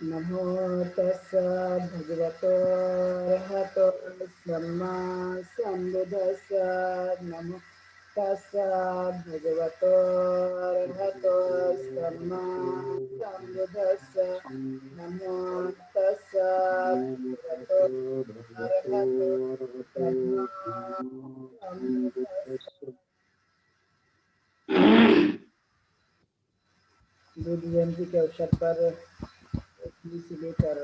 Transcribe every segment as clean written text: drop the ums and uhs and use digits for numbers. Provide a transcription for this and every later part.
नमो तस्स भगवतो अरहतो सम्मा सम्बुद्धस्स। नमो तस्स भगवतो अरहतो सम्मा सम्बुद्धस्स। नमो तस्स भगवतो अरहतो सम्मा सम्बुद्धस्स। बुद्ध जयंती के अवसर पर 21 से लेकर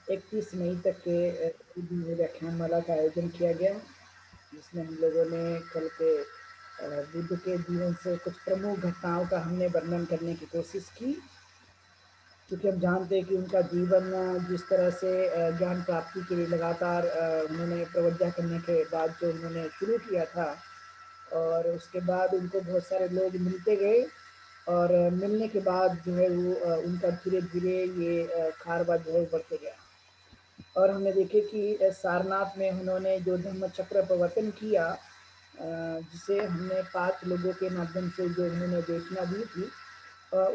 31 मई तक के व्याख्यानमाला का आयोजन किया गया, जिसमें हम लोगों ने कल के बुद्ध के जीवन से कुछ प्रमुख घटनाओं का हमने वर्णन करने की कोशिश की, क्योंकि हम जानते हैं कि उनका जीवन जिस तरह से ज्ञान प्राप्ति के लिए लगातार उन्होंने प्रवृत्ति करने के बाद जो उन्होंने शुरू किया था, और उसके बाद उनको बहुत सारे लोग मिलते गए, और मिलने के बाद जो है वो उनका धीरे धीरे ये कारवा जो है बढ़ते गया। और हमने देखे कि सारनाथ में उन्होंने जो धम्म चक्र प्रवर्तन किया, जिसे हमने 5 लोगों के माध्यम से जो उन्होंने देशना दी थी,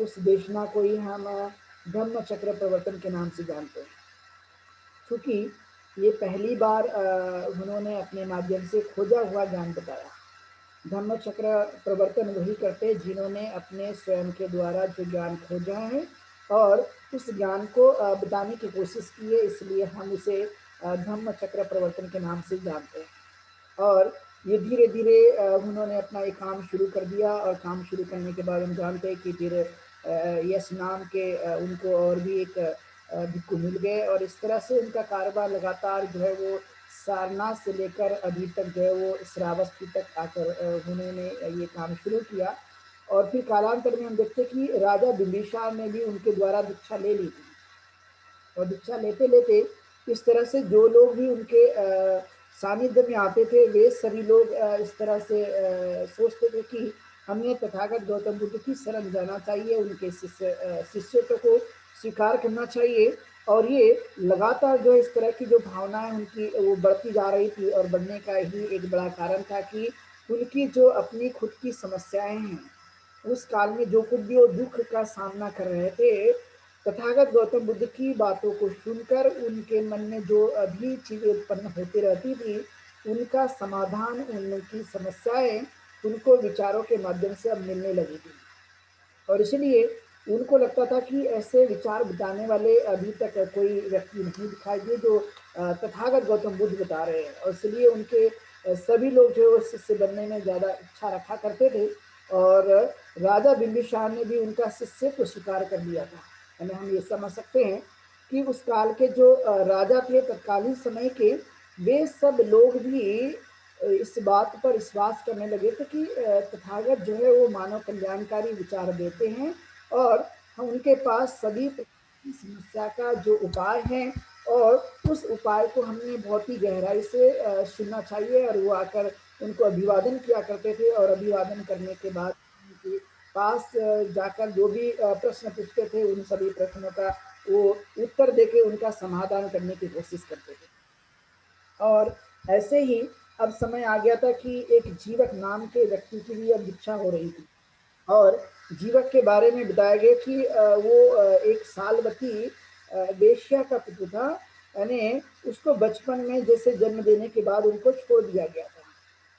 उस देशना को ही हम धम्म चक्र प्रवर्तन के नाम से जानते हैं, क्योंकि ये पहली बार उन्होंने अपने माध्यम से खोजा हुआ ज्ञान बताया। धम्म चक्र प्रवर्तन वही करते जिन्होंने अपने स्वयं के द्वारा जो ज्ञान खोजा है और उस ज्ञान को बताने की कोशिश की है, इसलिए हम उसे धम्म चक्र प्रवर्तन के नाम से जानते हैं। और ये धीरे धीरे उन्होंने अपना एक काम शुरू कर दिया, और काम शुरू करने के बाद हम जानते हैं कि फिर यश नाम के उनको और भी एक भिक्खु मिल गए, और इस तरह से उनका कारोबार लगातार जो है वो सारनाथ से लेकर अभी तक जो है वो श्रावस्ती तक आकर उन्होंने ये काम शुरू किया। और फिर कालांतर में हम देखते कि राजा बिंबिसार ने भी उनके द्वारा दीक्षा ले ली थी, और दीक्षा लेते लेते इस तरह से जो लोग भी उनके सानिध्य में आते थे, वे सभी लोग इस तरह से सोचते थे कि हमें तथागत गौतम बुद्ध की शरण जाना चाहिए, उनके शिष्यत्व को स्वीकार करना चाहिए। और ये लगातार जो इस तरह की जो भावनाएं उनकी वो बढ़ती जा रही थी, और बढ़ने का ही एक बड़ा कारण था कि उनकी जो अपनी खुद की समस्याएं हैं, उस काल में जो कुछ भी वो दुख का सामना कर रहे थे, तथागत गौतम बुद्ध की बातों को सुनकर उनके मन में जो अभी चीजें उत्पन्न होती रहती थी, उनका समाधान, उनकी समस्याएं उनको विचारों के माध्यम से अब मिलने लगी थी। और इसलिए उनको लगता था कि ऐसे विचार बताने वाले अभी तक कोई व्यक्ति नहीं दिखाई दिए जो तथागत गौतम बुद्ध बता रहे हैं, और इसलिए उनके सभी लोग जो शिष्य बनने में ज़्यादा इच्छा रखा करते थे, और राजा बिंबिसार ने भी उनका शिष्य को स्वीकार कर लिया था। यानी हम ये समझ सकते हैं कि उस काल के जो राजा थे तत्कालीन समय के, वे सब लोग भी इस बात पर विश्वास करने लगे थे कि तथागत जो है वो मानव कल्याणकारी विचार देते हैं, और हम उनके पास सभी समस्या का जो उपाय है, और उस उपाय को हमने बहुत ही गहराई से सुनना चाहिए। और वो आकर उनको अभिवादन किया करते थे, और अभिवादन करने के बाद उनके पास जाकर जो भी प्रश्न पूछते थे, उन सभी प्रश्नों का वो उत्तर देके उनका समाधान करने की कोशिश करते थे। और ऐसे ही अब समय आ गया था कि एक जीवक नाम के व्यक्ति की भी अब दीक्षा हो रही थी, और जीवक के बारे में बताया गया कि वो एक सालवती वेश्या का पुत्र था। यानी उसको बचपन में जैसे जन्म देने के बाद उनको छोड़ दिया गया था,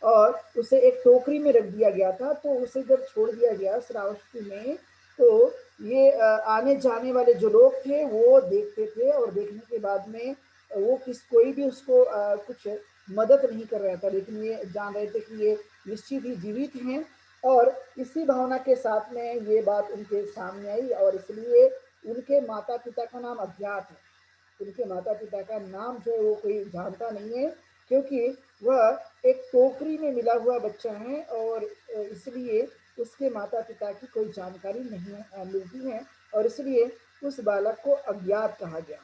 और उसे एक टोकरी में रख दिया गया था। तो उसे जब छोड़ दिया गया श्रावस्ती में, तो ये आने जाने वाले जो लोग थे वो देखते थे, और देखने के बाद में वो कोई भी उसको कुछ मदद नहीं कर रहा था, लेकिन ये जान रहे थे कि ये निश्चित ही जीवित हैं। और इसी भावना के साथ में ये बात उनके सामने आई, और इसलिए उनके माता पिता का नाम अज्ञात है। उनके माता पिता का नाम जो है वो कोई जानता नहीं है, क्योंकि वह एक टोकरी में मिला हुआ बच्चा है, और इसलिए उसके माता पिता की कोई जानकारी नहीं मिलती है, और इसलिए उस बालक को अज्ञात कहा गया।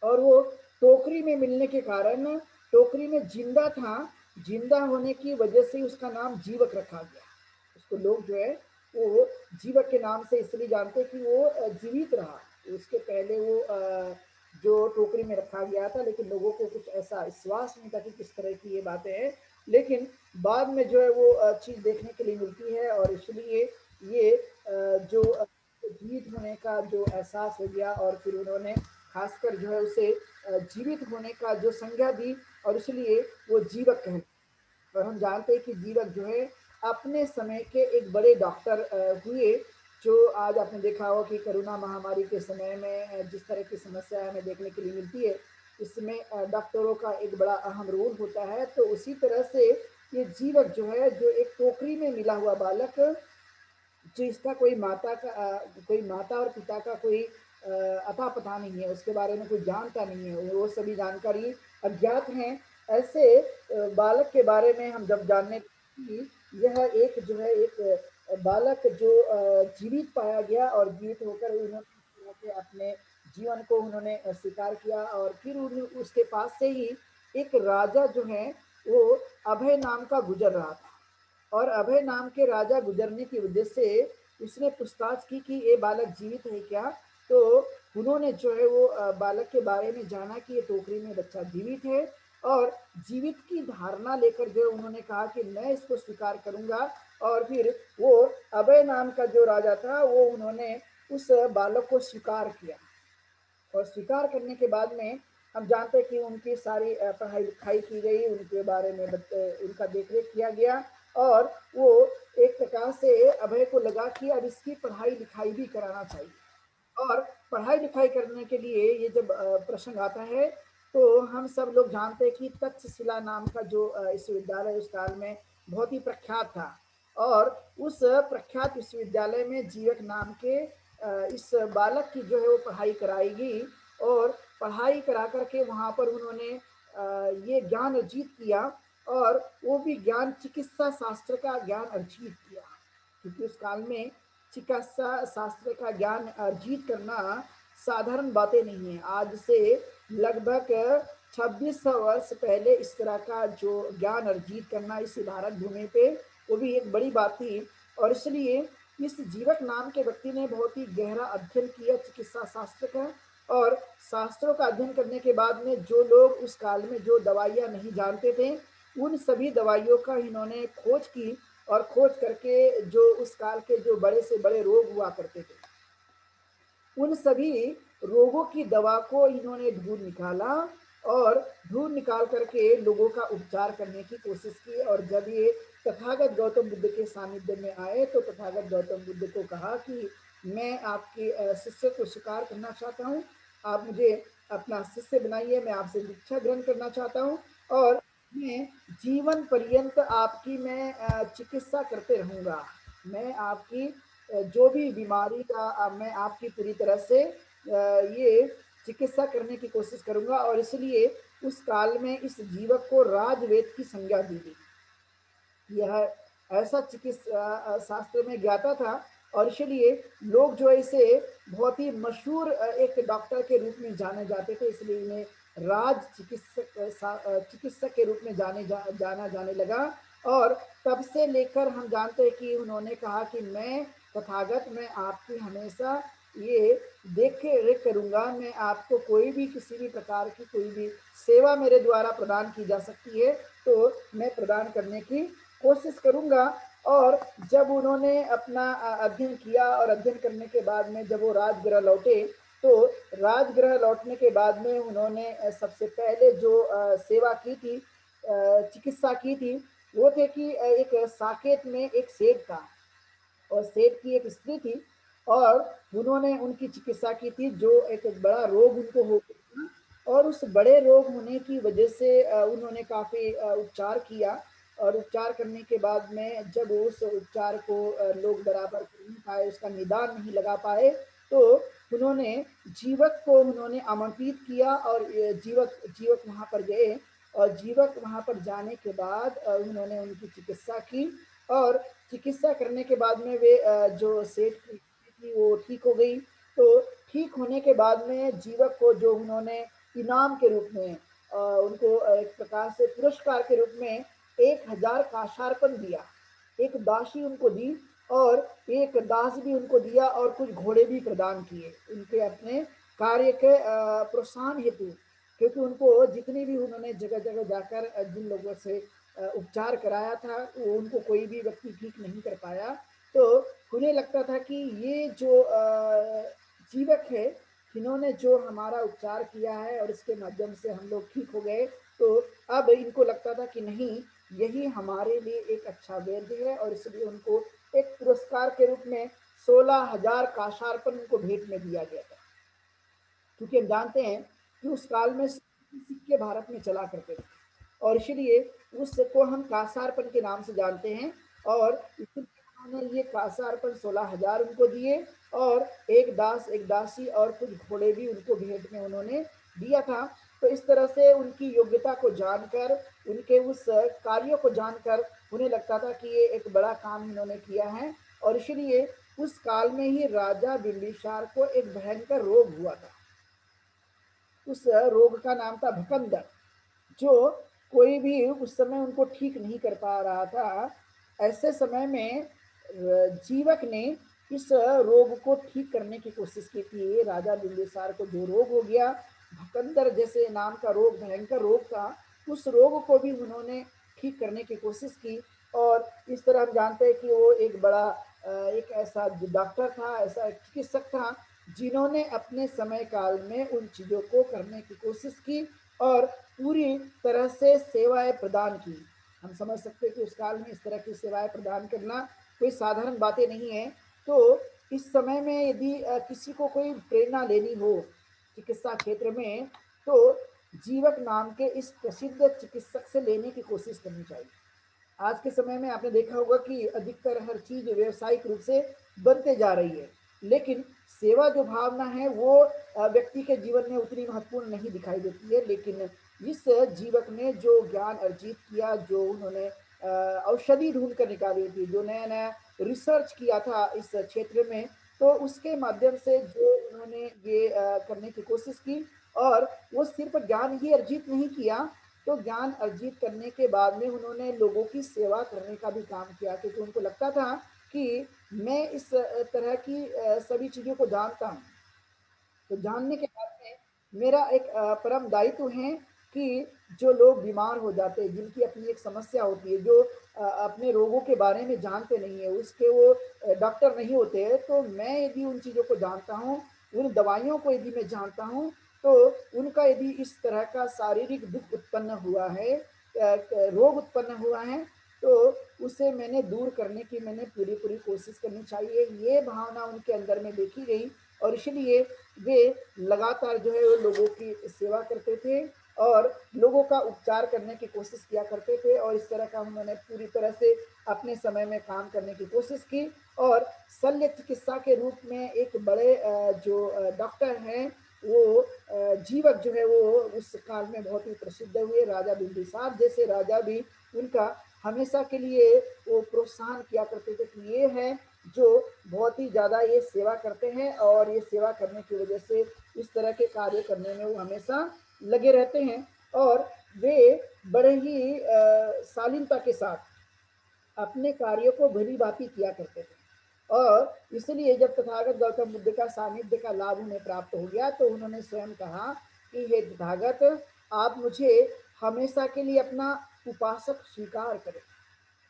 और वो टोकरी में मिलने के कारण, टोकरी में जिंदा था, जिंदा होने की वजह से उसका नाम जीवक रखा गया। उसको लोग जो है वो जीवक के नाम से इसलिए जानते कि वो जीवित रहा। उसके पहले वो जो टोकरी में रखा गया था, लेकिन लोगों को कुछ ऐसा विश्वास नहीं था कि किस तरह की ये बातें हैं, लेकिन बाद में जो है वो चीज़ देखने के लिए मिलती है, और इसलिए ये जो जीवित होने का का जो एहसास हो गया और फिर उन्होंने खासकर जो है उसे जीवित होने का जो संज्ञा दी और इसलिए वो जीवक कहें। और हम जानते हैं कि जीवक जो है अपने समय के एक बड़े डॉक्टर हुए। जो आज आपने देखा होगा कि कोरोना महामारी के समय में जिस तरह की समस्या हमें देखने के लिए मिलती है, इसमें डॉक्टरों का एक बड़ा अहम रोल होता है। तो उसी तरह से ये जीवक जो है, जो एक टोकरी में मिला हुआ बालक, जिसका कोई माता और पिता का कोई अता पता नहीं है, उसके बारे में कोई जानता नहीं है, वो सभी जानकारी अज्ञात हैं। ऐसे बालक के बारे में हम जब जानने कि यह एक जो है एक बालक जो जीवित पाया गया और जीवित होकर उन्होंने अपने जीवन को उन्होंने स्वीकार किया और फिर उसके पास से ही एक राजा जो है वो अभय नाम का गुजर रहा था। और अभय नाम के राजा गुजरने की वजह से उसने पूछताछ की कि ये बालक जीवित है क्या। तो उन्होंने जो है वो बालक के बारे में जाना कि ये टोकरी में बच्चा जीवित है और जीवित की धारणा लेकर जो उन्होंने कहा कि मैं इसको स्वीकार करूंगा। और फिर वो अभय नाम का जो राजा था वो उन्होंने उस बालक को स्वीकार किया। और स्वीकार करने के बाद में हम जानते हैं कि उनकी सारी पढ़ाई लिखाई की गई, उनके बारे में उनका देखरेख किया गया। और वो एक प्रकार से अभय को लगा कि अब इसकी पढ़ाई लिखाई भी कराना चाहिए। और पढ़ाई लिखाई करने के लिए ये जब प्रसंग आता है तो हम सब लोग जानते हैं कि तक्षशिला नाम का जो विश्वविद्यालय उस काल में बहुत ही प्रख्यात था। और उस प्रख्यात विश्वविद्यालय में जीवक नाम के इस बालक की जो है वो पढ़ाई कराई गई। और पढ़ाई करा करके वहाँ पर उन्होंने ये ज्ञान अर्जित किया। और वो भी ज्ञान चिकित्सा शास्त्र का ज्ञान अर्जित किया, क्योंकि उस काल में चिकित्सा शास्त्र का ज्ञान अर्जित करना साधारण बातें नहीं है। आज से लगभग 2600 वर्ष पहले इस तरह का जो ज्ञान अर्जित करना इस भारत भूमि पे, वो भी एक बड़ी बात थी। और इसलिए इस जीवक नाम के व्यक्ति ने बहुत ही गहरा अध्ययन किया चिकित्सा शास्त्र का। और शास्त्रों का अध्ययन करने के बाद में जो लोग उस काल में जो दवाइयाँ नहीं जानते थे, उन सभी दवाइयों का इन्होंने खोज की। और खोज करके जो उस काल के जो बड़े से बड़े रोग हुआ करते थे, उन सभी रोगों की दवा को इन्होंने ढूंढ निकाला। और ढूंढ निकाल करके लोगों का उपचार करने की कोशिश की। और जब ये तथागत गौतम बुद्ध के सानिध्य में आए तो तथागत गौतम बुद्ध को कहा कि मैं आपके शिष्य को स्वीकार करना चाहता हूँ, आप मुझे अपना शिष्य बनाइए, मैं आपसे दीक्षा ग्रहण करना चाहता हूँ। और मैं जीवन पर्यंत आपकी मैं चिकित्सा करते रहूँगा। मैं आपकी जो भी बीमारी का मैं आपकी पूरी तरह से ये चिकित्सा करने की कोशिश करूंगा। और इसलिए उस काल में इस जीवक को राजवेद की संज्ञा दी गई। यह ऐसा चिकित्सा शास्त्र में ज्ञाता था। और इसलिए लोग जो है इसे बहुत ही मशहूर एक डॉक्टर के रूप में जाने जाते थे, इसलिए इन्हें राज चिकित्सक के रूप में जाना जाने लगा। और तब से लेकर हम जानते हैं कि उन्होंने कहा कि मैं तथागत, मैं आपकी हमेशा ये देख रेख करूंगा, मैं आपको कोई भी किसी भी प्रकार की कोई भी सेवा मेरे द्वारा प्रदान की जा सकती है तो मैं प्रदान करने की कोशिश करूंगा। और जब उन्होंने अपना अध्ययन किया और अध्ययन करने के बाद में जब वो राजगृह लौटे, तो राजगृह लौटने के बाद में उन्होंने सबसे पहले जो सेवा की थी, चिकित्सा की थी, वो थे कि एक साकेत में एक सेठ था और सेठ की एक स्त्री थी। और उन्होंने उनकी चिकित्सा की थी, जो एक बड़ा रोग उनको हो गया था। और उस बड़े रोग होने की वजह से उन्होंने काफ़ी उपचार किया। और उपचार करने के बाद में जब उस उपचार को लोग बराबर कर नहीं पाए, उसका निदान नहीं लगा पाए, तो उन्होंने जीवक को उन्होंने आमंत्रित किया। और जीवक जीवक वहाँ पर गए। और जीवक वहाँ पर जाने के बाद उन्होंने उनकी चिकित्सा की। और चिकित्सा करने के बाद में वे जो सेठ की स्थिति थी वो ठीक हो गई। तो ठीक होने के बाद में जीवक को जो उन्होंने इनाम के रूप में उनको एक प्रकार से पुरस्कार के रूप में 1000 काशार्पण दिया, एक दासी उनको दी और एक दास भी उनको दिया और कुछ घोड़े भी प्रदान किए उनके अपने कार्य के प्रोत्साहन हेतु। क्योंकि उनको जितनी भी उन्होंने जगह जगह जाकर जिन लोगों से उपचार कराया था, वो उनको कोई भी व्यक्ति ठीक नहीं कर पाया। तो उन्हें लगता था कि ये जो जीवक है जिन्होंने जो हमारा उपचार किया है और इसके माध्यम से हम लोग ठीक हो गए। तो अब इनको लगता था कि नहीं, यही हमारे लिए एक अच्छा वैद्य है, और इसलिए उनको एक पुरस्कार के रूप में 16,000 काशार्पण उनको भेंट में दिया गया था। क्योंकि हम जानते हैं कि उस काल में सिक्के भारत में चला करते थे, और इसीलिए उसको हम कांसार्पण के नाम से जानते हैं। और इसलिए उन्होंने ये कांसार्पण 16,000 उनको दिए, और एक दास एक दासी और कुछ घोड़े भी उनको भेंट में उन्होंने दिया था। तो इस तरह से उनकी योग्यता को जानकर, उनके उस कार्यों को जानकर उन्हें लगता था कि ये एक बड़ा काम इन्होंने किया है। और इसीलिए उस काल में ही राजा बिंबिसार को एक भयंकर रोग हुआ था। उस रोग का नाम था भकंदर, जो कोई भी उस समय उनको ठीक नहीं कर पा रहा था। ऐसे समय में जीवक ने इस रोग को ठीक करने की कोशिश की थी। राजा बिंबिसार को जो रोग हो गया, भकंदर जैसे नाम का रोग, भयंकर रोग था, उस रोग को भी उन्होंने ठीक करने की कोशिश की। और इस तरह हम जानते हैं कि वो एक बड़ा एक ऐसा डॉक्टर था, ऐसा एक चिकित्सक था, जिन्होंने अपने समय काल में उन चीज़ों को करने की कोशिश की और पूरी तरह से सेवाएं प्रदान की। हम समझ सकते हैं कि उस काल में इस तरह की सेवाएं प्रदान करना कोई साधारण बातें नहीं है। तो इस समय में यदि किसी को कोई प्रेरणा लेनी हो चिकित्सा क्षेत्र में, तो जीवक नाम के इस प्रसिद्ध चिकित्सक से लेने की कोशिश करनी चाहिए। आज के समय में आपने देखा होगा कि अधिकतर हर चीज व्यवसायिक रूप से बनते जा रही है, लेकिन सेवा जो भावना है वो व्यक्ति के जीवन में उतनी महत्वपूर्ण नहीं दिखाई देती है। लेकिन इस जीवक ने जो ज्ञान अर्जित किया, जो उन्होंने औषधि ढूंढ कर निकाली थी, जो नया नया रिसर्च किया था इस क्षेत्र में, तो उसके माध्यम से जो उन्होंने ये करने की कोशिश की। और वो सिर्फ ज्ञान ही अर्जित नहीं किया, तो ज्ञान अर्जित करने के बाद में उन्होंने लोगों की सेवा करने का भी काम किया, क्योंकि उनको लगता था कि मैं इस तरह की सभी चीज़ों को जानता हूँ। तो जानने के बाद में मेरा एक परम दायित्व है कि जो लोग बीमार हो जाते हैं, जिनकी अपनी एक समस्या होती है, जो अपने रोगों के बारे में जानते नहीं है, उसके वो डॉक्टर नहीं होते हैं, तो मैं यदि उन चीज़ों को जानता हूँ, उन दवाइयों को यदि मैं जानता हूँ, तो उनका यदि इस तरह का शारीरिक दुख उत्पन्न हुआ है, रोग उत्पन्न हुआ है, तो उसे मैंने दूर करने की मैंने पूरी पूरी कोशिश करनी चाहिए। ये भावना उनके अंदर में देखी गई, और इसलिए वे लगातार जो है वो लोगों की सेवा करते थे और लोगों का उपचार करने की कोशिश किया करते थे। और इस तरह का उन्होंने पूरी तरह से अपने समय में काम करने की कोशिश की। और शल्य चिकित्सा के रूप में एक बड़े जो डॉक्टर हैं, वो जीवक जो है वो उस काल में बहुत ही प्रसिद्ध हुए। राजा बिंबिसार जैसे राजा भी उनका हमेशा के लिए वो प्रोत्साहन किया करते थे कि ये है जो बहुत ही ज़्यादा ये सेवा करते हैं, और ये सेवा करने की वजह से इस तरह के कार्य करने में वो हमेशा लगे रहते हैं। और वे बड़े ही शालीनता के साथ अपने कार्यों को भली भांति किया करते थे। और इसलिए जब तथागत गौतम बुद्ध का सानिध्य का लाभ उन्हें प्राप्त हो गया, तो उन्होंने स्वयं कहा कि हे तथागत, आप मुझे हमेशा के लिए अपना उपासक स्वीकार करें।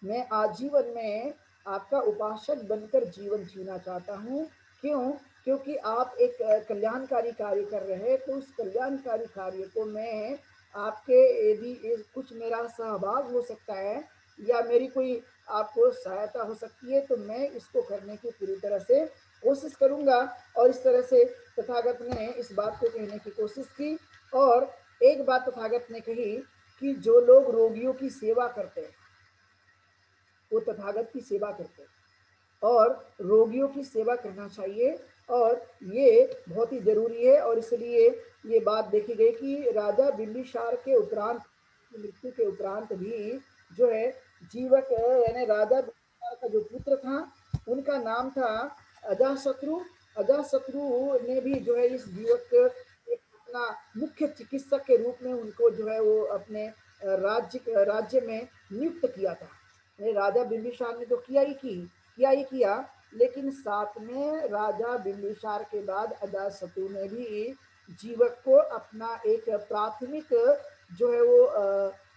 मैं आजीवन में आपका उपासक बनकर जीवन जीना चाहता हूँ। क्यों? क्योंकि आप एक कल्याणकारी कार्य कर रहे हैं, तो उस कल्याणकारी कार्य को मैं आपके यदि कुछ मेरा सहभाग हो सकता है या मेरी कोई आपको सहायता हो सकती है, तो मैं इसको करने की पूरी तरह से कोशिश करूँगा। और इस तरह से तथागत ने इस बात को कहने की कोशिश की। और एक बात तथागत ने कही कि जो लोग रोगियों की सेवा करते हैं, वो तथागत की सेवा करते हैं, और रोगियों की सेवा करना चाहिए, और ये बहुत ही जरूरी है। और इसलिए ये बात देखी गई कि राजा बिंबिसार के उपरांत, मृत्यु के उपरांत भी जो है जीवक यानी राजा बिंबिसार का जो पुत्र था, उनका नाम था अजाशत्रु। अजाशत्रु ने भी जो है इस जीवक के एक अपना मुख्य चिकित्सक के रूप में उनको जो है वो अपने राज्य में नियुक्त किया था। राजा बिंबिसार ने तो किया, लेकिन साथ में राजा बिंबिसार के बाद अजातशत्रु ने भी जीवक को अपना एक प्राथमिक जो है वो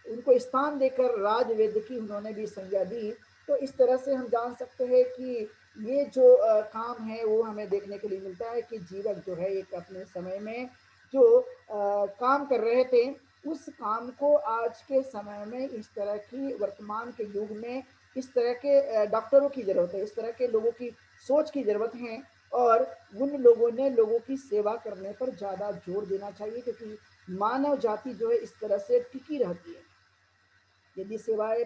उनको स्थान देकर राजवेद की उन्होंने भी संज्ञा दी। तो इस तरह से हम जान सकते हैं कि ये जो काम है वो हमें देखने के लिए मिलता है कि जीवक जो है एक अपने समय में जो काम कर रहे थे, उस काम को आज के समय में इस तरह की वर्तमान के युग में इस तरह के डॉक्टरों की ज़रूरत है, इस तरह के लोगों की सोच की ज़रूरत है और उन लोगों ने लोगों की सेवा करने पर ज़्यादा जोर देना चाहिए क्योंकि मानव जाति जो है इस तरह से टिकी रहती है। यदि सेवाएँ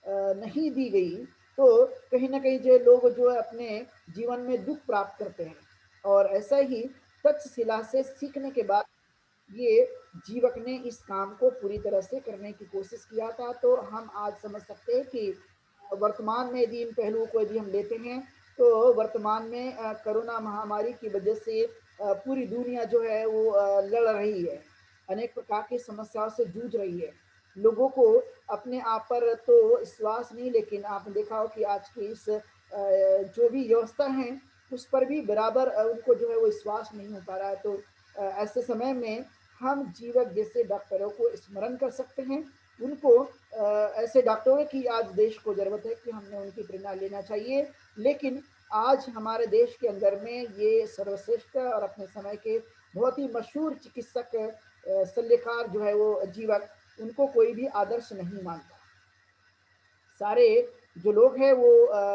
नहीं दी गई, तो कहीं न कहीं जो लोग जो है अपने जीवन में दुःख प्राप्त करते हैं और ऐसा ही तक्षशिला से सीखने के बाद ये जीवक ने इस काम को पूरी तरह से करने की कोशिश किया था, तो हम आज समझ सकते हैं कि वर्तमान में यदि इन पहलुओं को यदि हम लेते हैं, तो वर्तमान में कोरोना महामारी की वजह से पूरी दुनिया जो है वो लड़ रही है, अनेक प्रकार की समस्याओं से जूझ रही है। लोगों को अपने आप पर तो विश्वास नहीं, लेकिन आपने देखा हो कि आज की इस जो भी व्यवस्था है, उस पर भी बराबर उनको जो है वो विश्वास नहीं हो पा रहा है। तो ऐसे समय में हम जीवक जैसे डॉक्टरों को स्मरण कर सकते हैं। उनको ऐसे डॉक्टरों की आज देश को ज़रूरत है कि हमने उनकी प्रेरणा लेना चाहिए। लेकिन आज हमारे देश के अंदर में ये सर्वश्रेष्ठ और अपने समय के बहुत ही मशहूर चिकित्सक शल्यकार जो है वो जीवक, उनको कोई भी आदर्श नहीं मानता। सारे जो लोग हैं वो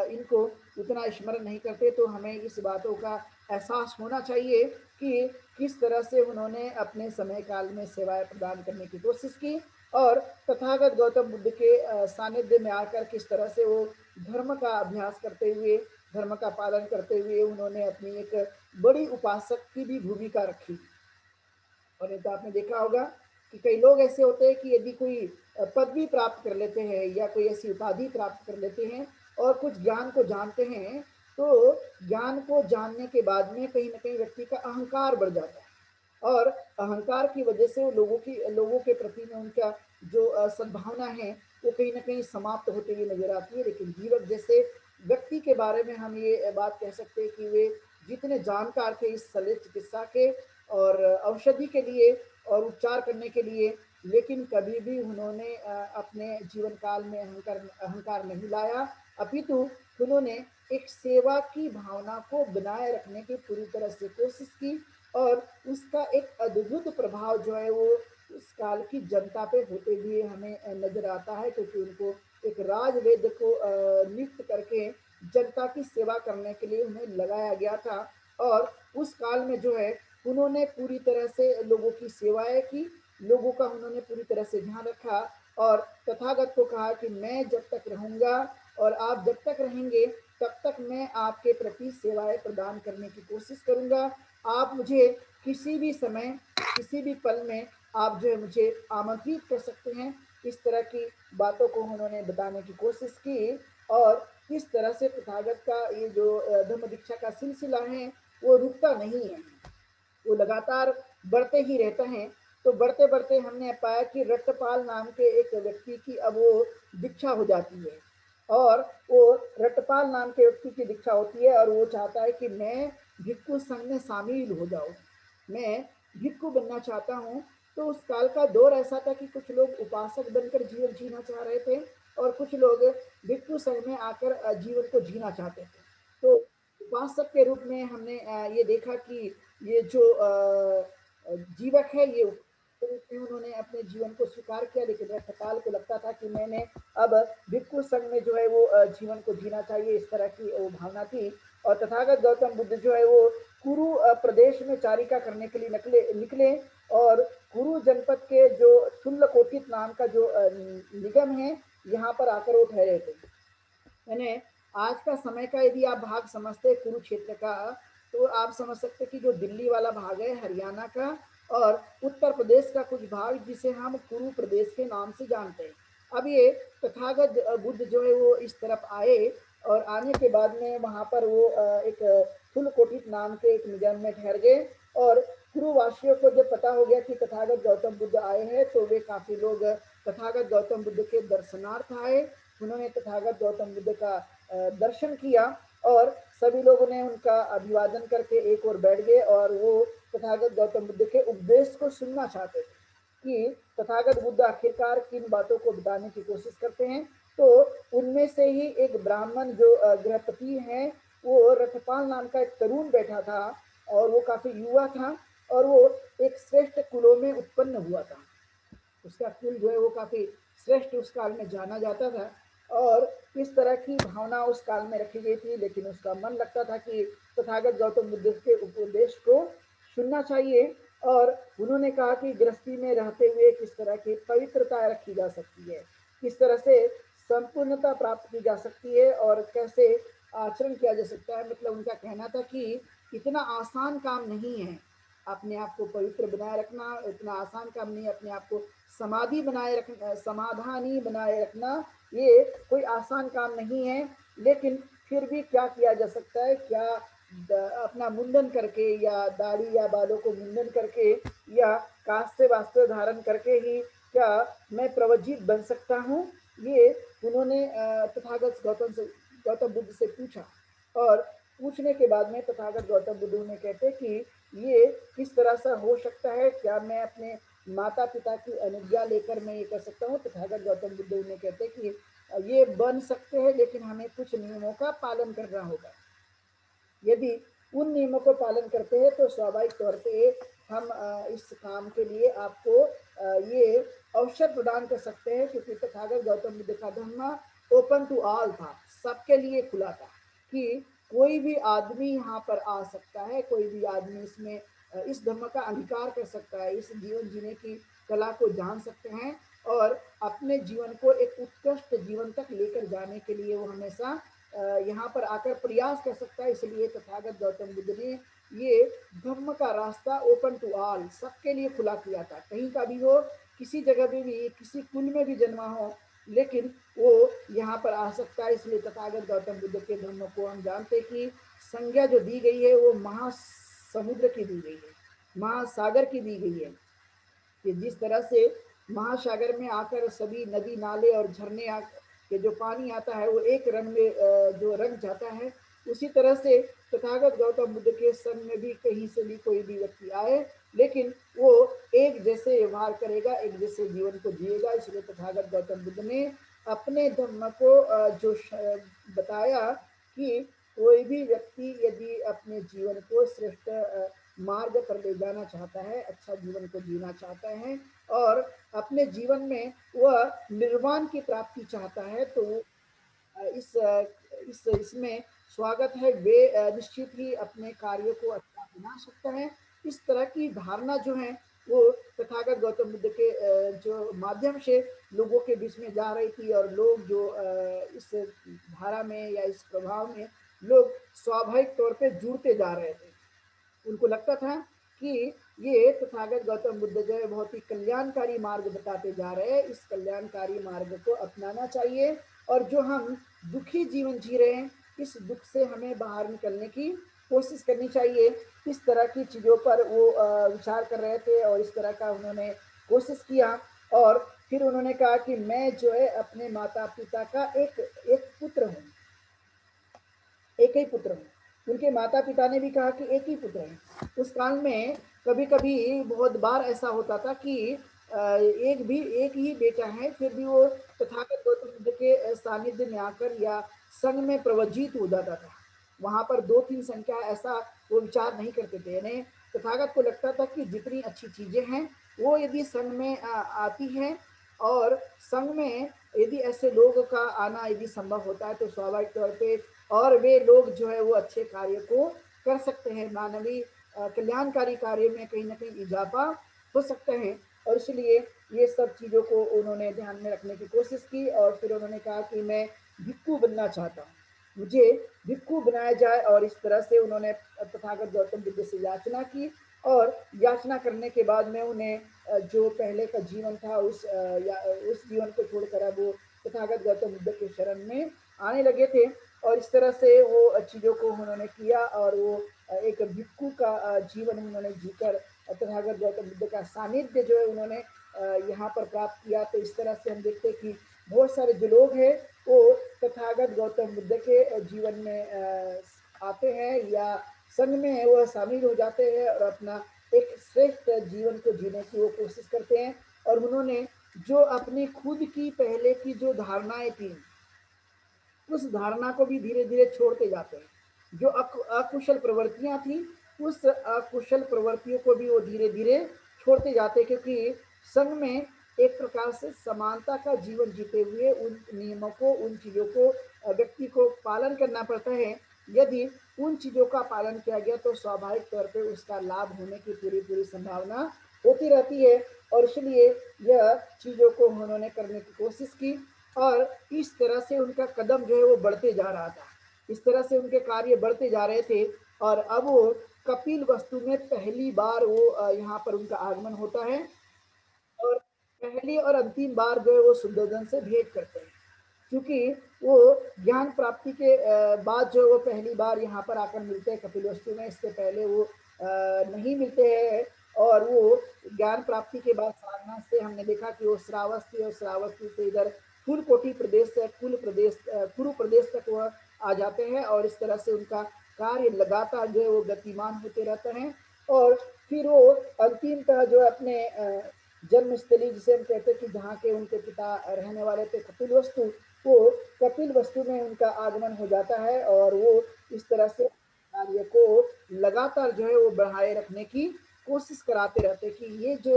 इनको उतना स्मरण नहीं करते, तो हमें इस बातों का एहसास होना चाहिए कि किस तरह से उन्होंने अपने समय काल में सेवाएं प्रदान करने की कोशिश की और तथागत गौतम बुद्ध के सानिध्य में आकर किस तरह से वो धर्म का अभ्यास करते हुए, धर्म का पालन करते हुए उन्होंने अपनी एक बड़ी उपासक की भी भूमिका रखी। और नहीं तो आपने देखा होगा कि कई लोग ऐसे होते हैं कि यदि कोई पदवी प्राप्त कर लेते हैं या कोई ऐसी उपाधि प्राप्त कर लेते हैं और कुछ ज्ञान को जानते हैं, तो ज्ञान को जानने के बाद में कहीं न कहीं व्यक्ति का अहंकार बढ़ जाता है और अहंकार की वजह से वो लोगों के प्रति में उनका जो सद्भावना है, वो कहीं न कहीं समाप्त होती हुई नज़र आती है। लेकिन जीवक जैसे व्यक्ति के बारे में हम ये बात कह सकते हैं कि वे जितने जानकार थे इस शल्य चिकित्सा के और औषधि के लिए और उपचार करने के लिए, लेकिन कभी भी उन्होंने अपने जीवन काल में अहंकार अहंकार नहीं लाया, अपितु उन्होंने एक सेवा की भावना को बनाए रखने की पूरी तरह से कोशिश की और उसका एक अद्भुत प्रभाव जो है वो उस काल की जनता पे होते हुए हमें नजर आता है, क्योंकि उनको एक राजवेद्य को नियुक्त करके जनता की सेवा करने के लिए उन्हें लगाया गया था और उस काल में जो है उन्होंने पूरी तरह से लोगों की सेवाएं की, लोगों का उन्होंने पूरी तरह से ध्यान रखा और तथागत को कहा कि मैं जब तक रहूंगा और आप जब तक रहेंगे तब तक मैं आपके प्रति सेवाएं प्रदान करने की कोशिश करूंगा। आप मुझे किसी भी समय, किसी भी पल में आप जो है मुझे आमंत्रित कर सकते हैं। इस तरह की बातों को उन्होंने बताने की कोशिश की और किस तरह से तथागत का ये जो धम्म दीक्षा का सिलसिला है वो रुकता नहीं है, वो लगातार बढ़ते ही रहता है। तो बढ़ते बढ़ते हमने पाया कि रट्टपाल नाम के एक व्यक्ति की अब वो दीक्षा हो जाती है और वो रट्टपाल नाम के व्यक्ति की दीक्षा होती है और वो चाहता है कि मैं भिक्खु संघ में शामिल हो जाऊं, मैं भिक्खु बनना चाहता हूँ। तो उस काल का दौर ऐसा था कि कुछ लोग उपासक बनकर जीवन जीना चाह रहे थे और कुछ लोग भिक्खु संघ में आकर जीवन को जीना चाहते थे। तो उपासक के रूप में हमने ये देखा कि ये जो जीवक है ये उन्होंने अपने जीवन को स्वीकार किया, लेकिन रखपाल को लगता था कि मैंने अब भिक्खु संघ में जो है वो जीवन को जीना चाहिए, इस तरह की वो भावना थी। और तथागत गौतम बुद्ध जो है वो कुरु प्रदेश में चारिका करने के लिए निकले और कुरु जनपद के जो तुल्लकोटित नाम का जो निगम है, यहाँ पर आकर वो ठहरे थे। यानी आज का समय का यदि आप भाग समझते हैं कुरुक्षेत्र का, तो आप समझ सकते हैं कि जो दिल्ली वाला भाग है हरियाणा का और उत्तर प्रदेश का कुछ भाग जिसे हम कुरु प्रदेश के नाम से जानते हैं। अब ये तथागत बुद्ध जो है वो इस तरफ आए और आने के बाद में वहाँ पर वो एक फुलकोटित नाम के एक निगम में ठहर गए और कुरुवासियों को जब पता हो गया कि तथागत गौतम बुद्ध आए हैं, तो वे काफी लोग तथागत गौतम बुद्ध के दर्शनार्थ आए। उन्होंने तथागत गौतम बुद्ध का दर्शन किया और सभी लोगों ने उनका अभिवादन करके एक ओर बैठ गए और वो तथागत गौतम बुद्ध के उपदेश को सुनना चाहते थे कि तथागत बुद्ध आखिरकार किन बातों को बताने की कोशिश करते हैं। तो उनमें से ही एक ब्राह्मण जो गृहपति हैं, गोपाल नाम का एक तरुण बैठा था और वो काफी युवा था और वो एक श्रेष्ठ कुलों में उत्पन्न हुआ था। उसका कुल जो है वो काफी श्रेष्ठ उस काल में जाना जाता था और इस तरह की भावना उस काल में रखी गई थी, लेकिन उसका मन लगता था कि तथागत गौतम बुद्ध के उपदेश को सुनना चाहिए। और उन्होंने कहा कि गृहस्थी में रहते हुए किस तरह की पवित्रता रखी जा सकती है, किस तरह से संपूर्णता प्राप्त की जा सकती है और कैसे आचरण किया जा सकता है। मतलब उनका कहना था कि इतना आसान काम नहीं है अपने आप को पवित्र बनाए रखना, इतना आसान काम नहीं है अपने आप को समाधि बनाए रखना, समाधानी बनाए रखना, ये कोई आसान काम नहीं है। लेकिन फिर भी क्या किया जा सकता है, क्या अपना मुंडन करके या दाढ़ी या बालों को मुंडन करके या काष्य वस्त्र धारण करके ही क्या मैं प्रवजित बन सकता हूँ, ये उन्होंने तथागत गौतम बुद्ध से पूछा। और पूछने के बाद में तथागत गौतम बुद्ध उन्हें कहते कि ये किस तरह से हो सकता है, क्या मैं अपने माता पिता की अनुज्ञा लेकर मैं ये कर सकता हूँ। तथागत गौतम बुद्ध उन्हें कहते कि ये बन सकते हैं, लेकिन हमें कुछ नियमों का पालन करना होगा। यदि उन नियमों को पालन करते हैं तो स्वाभाविक तौर पे हम इस काम के लिए आपको ये अवसर प्रदान कर सकते हैं, क्योंकि तथागत गौतम बुद्ध का धर्म ओपन टू ऑल था, सबके लिए खुला था कि कोई भी आदमी यहाँ पर आ सकता है, कोई भी आदमी इसमें इस धर्म का अंगीकार कर सकता है, इस जीवन जीने की कला को जान सकते हैं और अपने जीवन को एक उत्कृष्ट जीवन तक लेकर जाने के लिए वो हमेशा यहाँ पर आकर प्रयास कर सकता है। इसलिए तथागत गौतम बुद्ध ने ये धर्म का रास्ता ओपन टू ऑल, सबके लिए खुला किया था। कहीं का भी हो, किसी जगह पे भी, किसी कुल में भी जन्मा हो, लेकिन वो यहाँ पर आ सकता है। इसलिए तथागत गौतम बुद्ध के धर्म को हम जानते कि संज्ञा जो दी गई है वो महासमुद्र की दी गई है, महासागर की दी गई है, कि जिस तरह से महासागर में आकर सभी नदी नाले और झरने के जो पानी आता है वो एक रंग में जो रंग जाता है, उसी तरह से तथागत गौतम बुद्ध के संग में भी कहीं से भी कोई भी व्यक्ति आए, लेकिन वो एक जैसे व्यवहार करेगा, एक जैसे जीवन को जिएगा। इसलिए तथागत गौतम बुद्ध ने अपने धर्म को जो बताया कि कोई भी व्यक्ति यदि अपने जीवन को श्रेष्ठ मार्ग पर ले जाना चाहता है, अच्छा जीवन को जीना चाहता है और अपने जीवन में वह निर्वाण की प्राप्ति चाहता है, तो इस इसमें स्वागत है। वे निश्चित ही अपने कार्यों को अच्छा बना सकता है। इस तरह की धारणा जो है वो तथागत गौतम बुद्ध के जो माध्यम से लोगों के बीच में जा रही थी और लोग जो इस धारा में या इस प्रभाव में लोग स्वाभाविक तौर पे जुड़ते जा रहे थे। उनको लगता था कि ये तथागत गौतम बुद्ध जो है बहुत ही कल्याणकारी मार्ग बताते जा रहे हैं, इस कल्याणकारी मार्ग को अपनाना चाहिए और जो हम दुखी जीवन जी रहे हैं, इस दुख से हमें बाहर निकलने की कोशिश करनी चाहिए। इस तरह की चीज़ों पर वो विचार कर रहे थे और इस तरह का उन्होंने कोशिश किया। और फिर उन्होंने कहा कि मैं जो है अपने माता पिता का एक एक पुत्र हूँ, एक ही पुत्र हूँ। उनके माता पिता ने भी कहा कि एक ही पुत्र है। उस काल में कभी कभी बहुत बार ऐसा होता था कि एक ही बेटा है, फिर भी वो तथागत गौतम बुद्ध के सानिध्य में आकर या संघ में प्रवजित हो जाता था। वहां पर दो तीन संख्या ऐसा वो विचार नहीं करते थे। यानी तथागत को लगता था कि जितनी अच्छी चीजें हैं वो यदि संघ में आती हैं और संघ में यदि ऐसे लोगों का आना यदि संभव होता है तो स्वाभाविक तौर पे और वे लोग जो है वो अच्छे कार्य को कर सकते हैं, मानवीय कल्याणकारी कार्य में कहीं ना कहीं इजाफा हो सकते हैं। और इसलिए ये सब चीज़ों को उन्होंने ध्यान में रखने की कोशिश की और फिर उन्होंने कहा कि मैं भिक्खु बनना चाहता हूँ, मुझे भिक्खु बनाया जाए। और इस तरह से उन्होंने तथागत गौतम बुद्ध से याचना की और याचना करने के बाद में उन्हें जो पहले का जीवन था उस जीवन को छोड़कर अब वो तथागत गौतम बुद्ध के शरण में आने लगे थे। और इस तरह से वो चीज़ों को उन्होंने किया और वो एक भिक्खु का जीवन उन्होंने जीकर तथागत गौतम बुद्ध का सानिध्य जो है उन्होंने यहाँ पर प्राप्त किया। तो इस तरह से हम देखते हैं कि बहुत सारे जो लोग हैं वो तथागत गौतम बुद्ध के जीवन में आते हैं या संघ में वो शामिल हो जाते हैं और अपना एक श्रेष्ठ जीवन को जीने की वो कोशिश करते हैं। और उन्होंने जो अपनी खुद की पहले की जो धारणाएं थी उस धारणा को भी धीरे धीरे छोड़ते जाते हैं। जो अकुशल प्रवृत्तियां थी, उस अकुशल प्रवृत्तियों को भी वो धीरे धीरे छोड़ते जाते, क्योंकि संघ में एक प्रकार से समानता का जीवन जीते हुए उन नियमों को, उन चीज़ों को व्यक्ति को पालन करना पड़ता है। यदि उन चीज़ों का पालन किया गया तो स्वाभाविक तौर पे उसका लाभ होने की पूरी पूरी संभावना होती रहती है। और इसलिए यह चीज़ों को उन्होंने करने की कोशिश की, और इस तरह से उनका कदम जो है वो बढ़ते जा रहा था, इस तरह से उनके कार्य बढ़ते जा रहे थे। और अब वो कपिल वस्तु में पहली बार वो यहाँ पर उनका आगमन होता है, और पहली और अंतिम बार जो है वो शुद्धोधन से भेंट करते हैं, क्योंकि वो ज्ञान प्राप्ति के बाद जो वो पहली बार यहाँ पर आकर मिलते हैं कपिल वस्तु में, इससे पहले वो नहीं मिलते हैं। और वो ज्ञान प्राप्ति के बाद सारनाथ से हमने देखा कि वो श्रावस्ती, और श्रावस्ती से इधर फूलकोटी प्रदेश से कुरु प्रदेश तक वह आ जाते हैं, और इस तरह से उनका कार्य लगातार जो है वो गतिमान होते रहते हैं। और फिर वो अंतिमतः जो अपने जन्मस्थली, जिसे हम कहते हैं कि जहाँ के उनके पिता रहने वाले थे कपिल वस्तु, वो कपिल वस्तु में उनका आगमन हो जाता है। और वो इस तरह से कार्य को लगातार जो है वो बढ़ाए रखने की कोशिश कराते रहते हैं, कि ये जो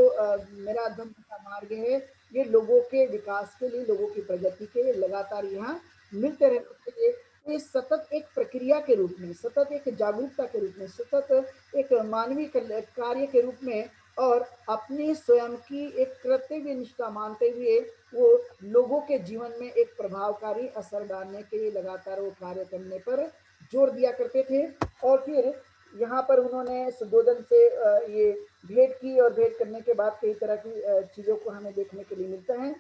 मेरा धर्म का मार्ग है, ये लोगों के विकास के लिए, लोगों की प्रगति के लिए लगातार यहाँ मिलते रहने के लिए, ये सतत एक प्रक्रिया के रूप में, सतत एक जागरूकता के रूप में, सतत एक मानवीय कार्य के रूप में, और अपनी स्वयं की एक कर्तव्य निष्ठा मानते हुए वो लोगों के जीवन में एक प्रभावकारी असर डालने के लिए लगातार वो कार्य करने पर जोर दिया करते थे। और फिर यहाँ पर उन्होंने सुद्धोधन से ये भेंट की, और भेंट करने के बाद कई तरह की चीज़ों को हमें देखने के लिए मिलता है।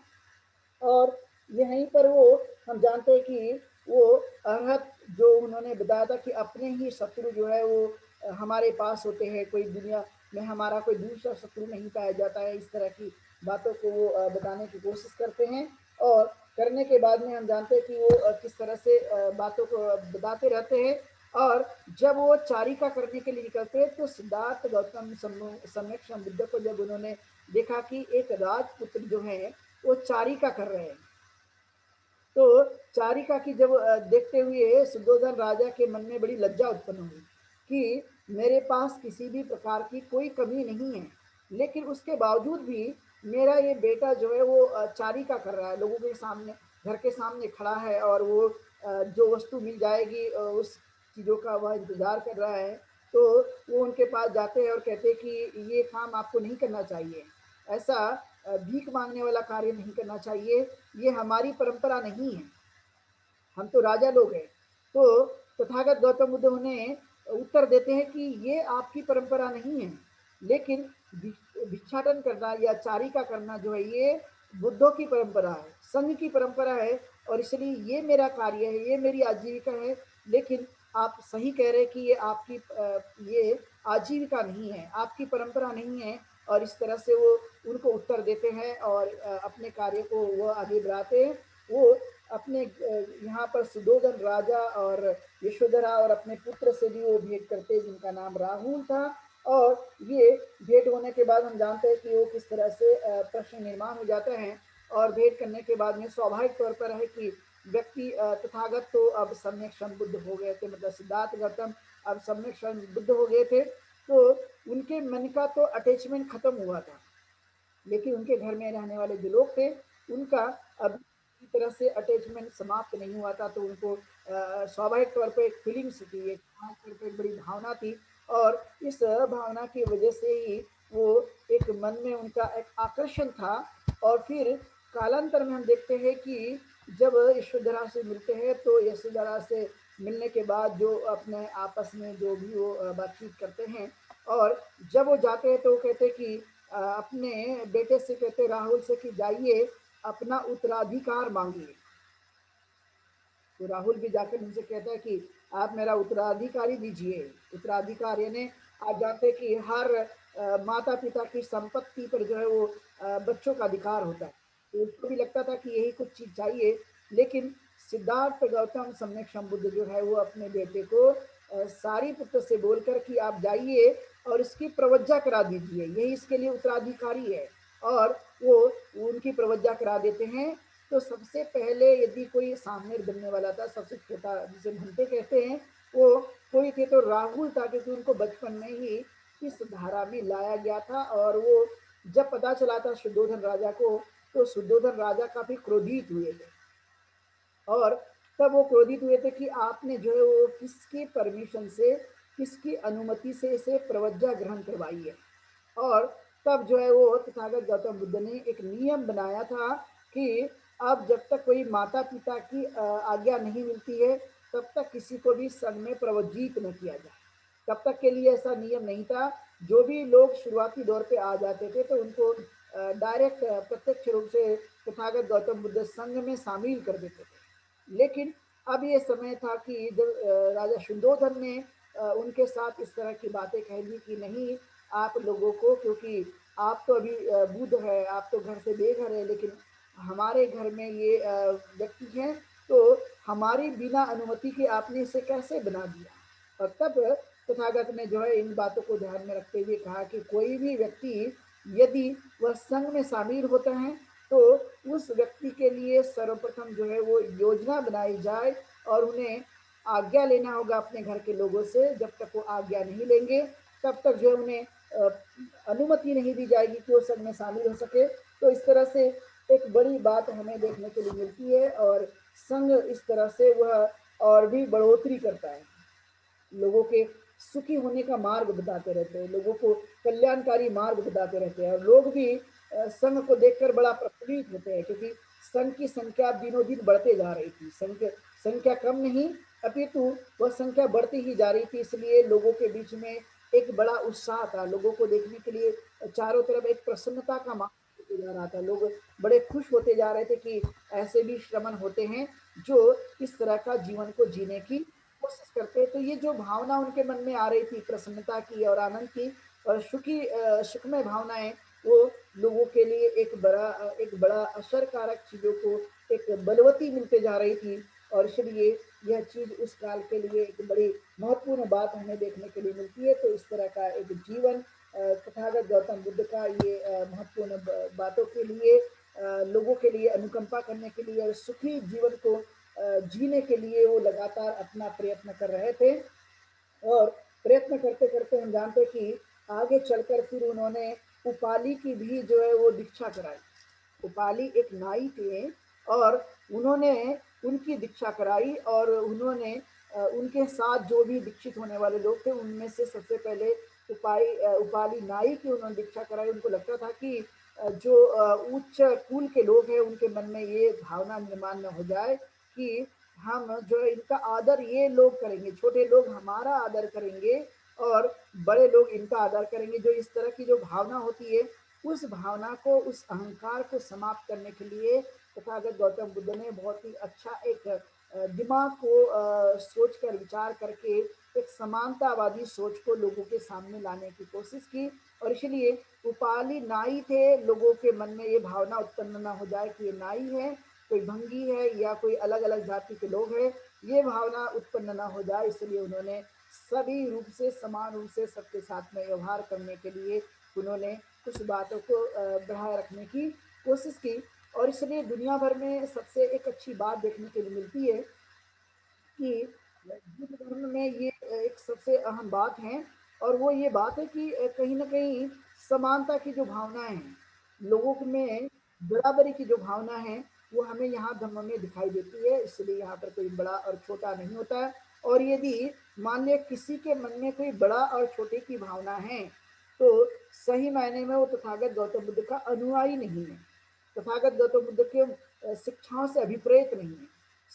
और यहीं पर वो हम जानते हैं कि वो अरहत जो उन्होंने बताया था कि अपने ही शत्रु जो है वो हमारे पास होते हैं, कोई दुनिया में हमारा कोई दूसरा शत्रु नहीं पाया जाता है, इस तरह की बातों को वो बताने की कोशिश करते हैं। और करने के बाद में हम जानते हैं कि वो किस तरह से बातों को बताते रहते हैं। और जब वो चारिका करने के लिए निकलते हैं तो सिद्धार्थ गौतम सम्यक संबुद्ध को जब उन्होंने देखा कि एक राजपुत्र जो है वो चारिका कर रहे हैं, तो चारिका की जब देखते हुए सुद्धोधन राजा के मन में बड़ी लज्जा उत्पन्न हुई कि मेरे पास किसी भी प्रकार की कोई कमी नहीं है, लेकिन उसके बावजूद भी मेरा ये बेटा जो है वो चारिका कर रहा है, लोगों के सामने, घर के सामने खड़ा है, और वो जो वस्तु मिल जाएगी उस चीज़ों का वह इंतज़ार कर रहा है। तो वो उनके पास जाते हैं और कहते हैं कि ये काम आपको नहीं करना चाहिए, ऐसा भीख मांगने वाला कार्य नहीं करना चाहिए, ये हमारी परंपरा नहीं है, हम तो राजा लोग हैं। तो तथागत गौतम बुद्ध उन्हें उत्तर देते हैं कि ये आपकी परंपरा नहीं है, लेकिन भिक्षाटन करना या चारिका करना जो है ये बुद्धों की परंपरा है, संघ की परंपरा है, और इसलिए ये मेरा कार्य है, ये मेरी आजीविका है। लेकिन आप सही कह रहे हैं कि ये आपकी ये आजीविका नहीं है, आपकी परंपरा नहीं है। और इस तरह से वो उनको उत्तर देते हैं, और अपने कार्य को वो आगे बढ़ाते हैं। वो अपने यहाँ पर सुद्धोधन राजा और यशोधरा और अपने पुत्र से भी वो भेंट करते, जिनका नाम राहुल था। और ये भेंट होने के बाद हम जानते हैं कि वो किस तरह से प्रश्न निर्माण हो जाता है। और भेंट करने के बाद में स्वाभाविक तौर पर है कि व्यक्ति तथागत तो अब सम्यक संबुद्ध हो गए थे, मतलब सिद्धार्थ गौतम अब सम्यक संबुद्ध हो गए थे, तो उनके मन का तो अटैचमेंट खत्म हुआ था, लेकिन उनके घर में रहने वाले जो लोग थे उनका अभी किसी तरह से अटैचमेंट समाप्त नहीं हुआ था। तो उनको स्वाभाविक तौर पे एक फीलिंग्स थी, एक स्वाभाविक तौर पे एक बड़ी भावना थी, और इस भावना की वजह से ही वो एक मन में उनका एक आकर्षण था। और फिर कालांतर में हम देखते हैं कि जब यशोधरा से मिलते हैं तो यशोधरा से मिलने के बाद जो अपने आपस में जो भी वो बातचीत करते हैं, और जब वो जाते हैं तो वो कहते हैं कि अपने बेटे से कहते राहुल से कि जाइए अपना उत्तराधिकार मांगिए। तो राहुल भी जाकर उनसे कहता है कि आप मेरा उत्तराधिकारी दीजिए। उत्तराधिकार यानी आप जानते हैं कि हर माता पिता की संपत्ति पर जो है वो बच्चों का अधिकार होता है, तो उसको भी लगता था कि यही कुछ चीज चाहिए। लेकिन सिद्धार्थ गौतम सम्यक संबुद्ध जो है वो अपने बेटे को सारी पुत्र से बोलकर कि आप जाइए और इसकी प्रवज्जा करा दीजिए, यही इसके लिए उत्तराधिकारी है। और वो उनकी प्रवज्जा करा देते हैं। तो सबसे पहले यदि कोई सामने बनने वाला था, सबसे छोटा जिसे घंटे कहते हैं, वो कोई थे तो राहुल था, क्योंकि उनको बचपन में ही इस धारा में लाया गया था। और वो जब पता चला था शुद्धोधन राजा को, तो शुद्धोधन राजा काफी क्रोधित हुए थे। और तब वो क्रोधित हुए थे कि आपने जो है वो किसकी परमिशन से, किसकी अनुमति से इसे प्रवज्ञा ग्रहण करवाई है। और तब जो है वो तथागत गौतम बुद्ध ने एक नियम बनाया था कि अब जब तक कोई माता पिता की आज्ञा नहीं मिलती है, तब तक किसी को भी संघ में प्रवज्जित न किया जाए। तब तक के लिए ऐसा नियम नहीं था। जो भी लोग शुरुआती दौर पे आ जाते थे तो उनको डायरेक्ट प्रत्यक्ष रूप से तथागत गौतम बुद्ध संघ में शामिल कर देते थे। लेकिन अब ये समय था कि जब राजा शुद्धोधन ने उनके साथ इस तरह की बातें कह दी कि नहीं, आप लोगों को, क्योंकि आप तो अभी बुद्ध है, आप तो घर से बेघर है, लेकिन हमारे घर में ये व्यक्ति हैं, तो हमारी बिना अनुमति के आपने इसे कैसे बना दिया। और तब तथागत ने जो है इन बातों को ध्यान में रखते हुए कहा कि कोई भी व्यक्ति यदि वह संघ में शामिल होता है, तो उस व्यक्ति के लिए सर्वप्रथम जो है वो योजना बनाई जाए और उन्हें आज्ञा लेना होगा अपने घर के लोगों से। जब तक वो आज्ञा नहीं लेंगे, तब तक जो है उन्हें अनुमति नहीं दी जाएगी कि वो संघ में शामिल हो सके। तो इस तरह से एक बड़ी बात हमें देखने के लिए मिलती है। और संघ इस तरह से वह और भी बढ़ोतरी करता है, लोगों के सुखी होने का मार्ग बताते रहते हैं, लोगों को कल्याणकारी मार्ग बताते रहते हैं। और लोग भी संघ को देखकर बड़ा प्रफुल्लित होते हैं, क्योंकि संघ की संख्या दिनों दिन बढ़ते जा रही थी। संघ संख्या कम नहीं, अपितु वह संख्या बढ़ती ही जा रही थी। इसलिए लोगों के बीच में एक बड़ा उत्साह था, लोगों को देखने के लिए चारों तरफ एक प्रसन्नता का माहौल होते जा रहा था। लोग बड़े खुश होते जा रहे थे कि ऐसे भी श्रमण होते हैं जो इस तरह का जीवन को जीने की कोशिश करते हैं। तो ये जो भावना उनके मन में आ रही थी प्रसन्नता की और आनंद की और सुखमय भावनाएं, वो लोगों के लिए एक बड़ा असर कारक चीजों को एक बलवती मिलते जा रही थी। और इसलिए यह चीज उस काल के लिए एक बड़ी महत्वपूर्ण बात हमें देखने के लिए मिलती है। तो इस तरह का एक जीवन तथागत गौतम बुद्ध का ये महत्वपूर्ण बातों के लिए, लोगों के लिए अनुकंपा करने के लिए और सुखी जीवन को जीने के लिए वो लगातार अपना प्रयत्न कर रहे थे। और प्रयत्न करते करते हम जानते कि आगे चलकर फिर उन्होंने उपाली की भी जो है वो दीक्षा कराई। उपाली एक नाई थे और उन्होंने उनकी दीक्षा कराई। और उन्होंने उनके साथ जो भी दीक्षित होने वाले लोग थे, उनमें से सबसे पहले उपाली नाई की उन्होंने दीक्षा कराई। उनको लगता था कि जो उच्च कुल के लोग हैं, उनके मन में ये भावना निर्माण न हो जाए कि हम जो है इनका आदर ये लोग करेंगे, छोटे लोग हमारा आदर करेंगे और बड़े लोग इनका आदर करेंगे। जो इस तरह की जो भावना होती है, उस भावना को, उस अहंकार को समाप्त करने के लिए तथागत गौतम बुद्ध ने बहुत ही अच्छा एक दिमाग को सोच कर विचार करके एक समानतावादी सोच को लोगों के सामने लाने की कोशिश की। और इसलिए उपाली नाई थे, लोगों के मन में ये भावना उत्पन्न ना हो जाए कि ये नाई है, कोई भंगी है या कोई अलग अलग जाति के लोग हैं, ये भावना उत्पन्न ना हो जाए। इसलिए उन्होंने सभी रूप से समान रूप से सबके साथ में व्यवहार करने के लिए उन्होंने कुछ बातों को बढ़ाए रखने की कोशिश की। और इसलिए दुनिया भर में सबसे एक अच्छी बात देखने के लिए मिलती है कि बुद्ध धर्म में ये एक सबसे अहम बात है। और वो ये बात है कि कहीं ना कहीं समानता की जो भावनाएं हैं, लोगों में बराबरी की जो भावना है, वो हमें यहाँ धर्म में दिखाई देती है। इसलिए यहाँ पर कोई बड़ा और छोटा नहीं होता है। और यदि मान लिया किसी के मन में कोई बड़ा और छोटे की भावना है, तो सही मायने में वो तथागत गौतम बुद्ध का अनुयायी नहीं है, तथागत गौतम बुद्ध के शिक्षाओं से अभिप्रेत नहीं है,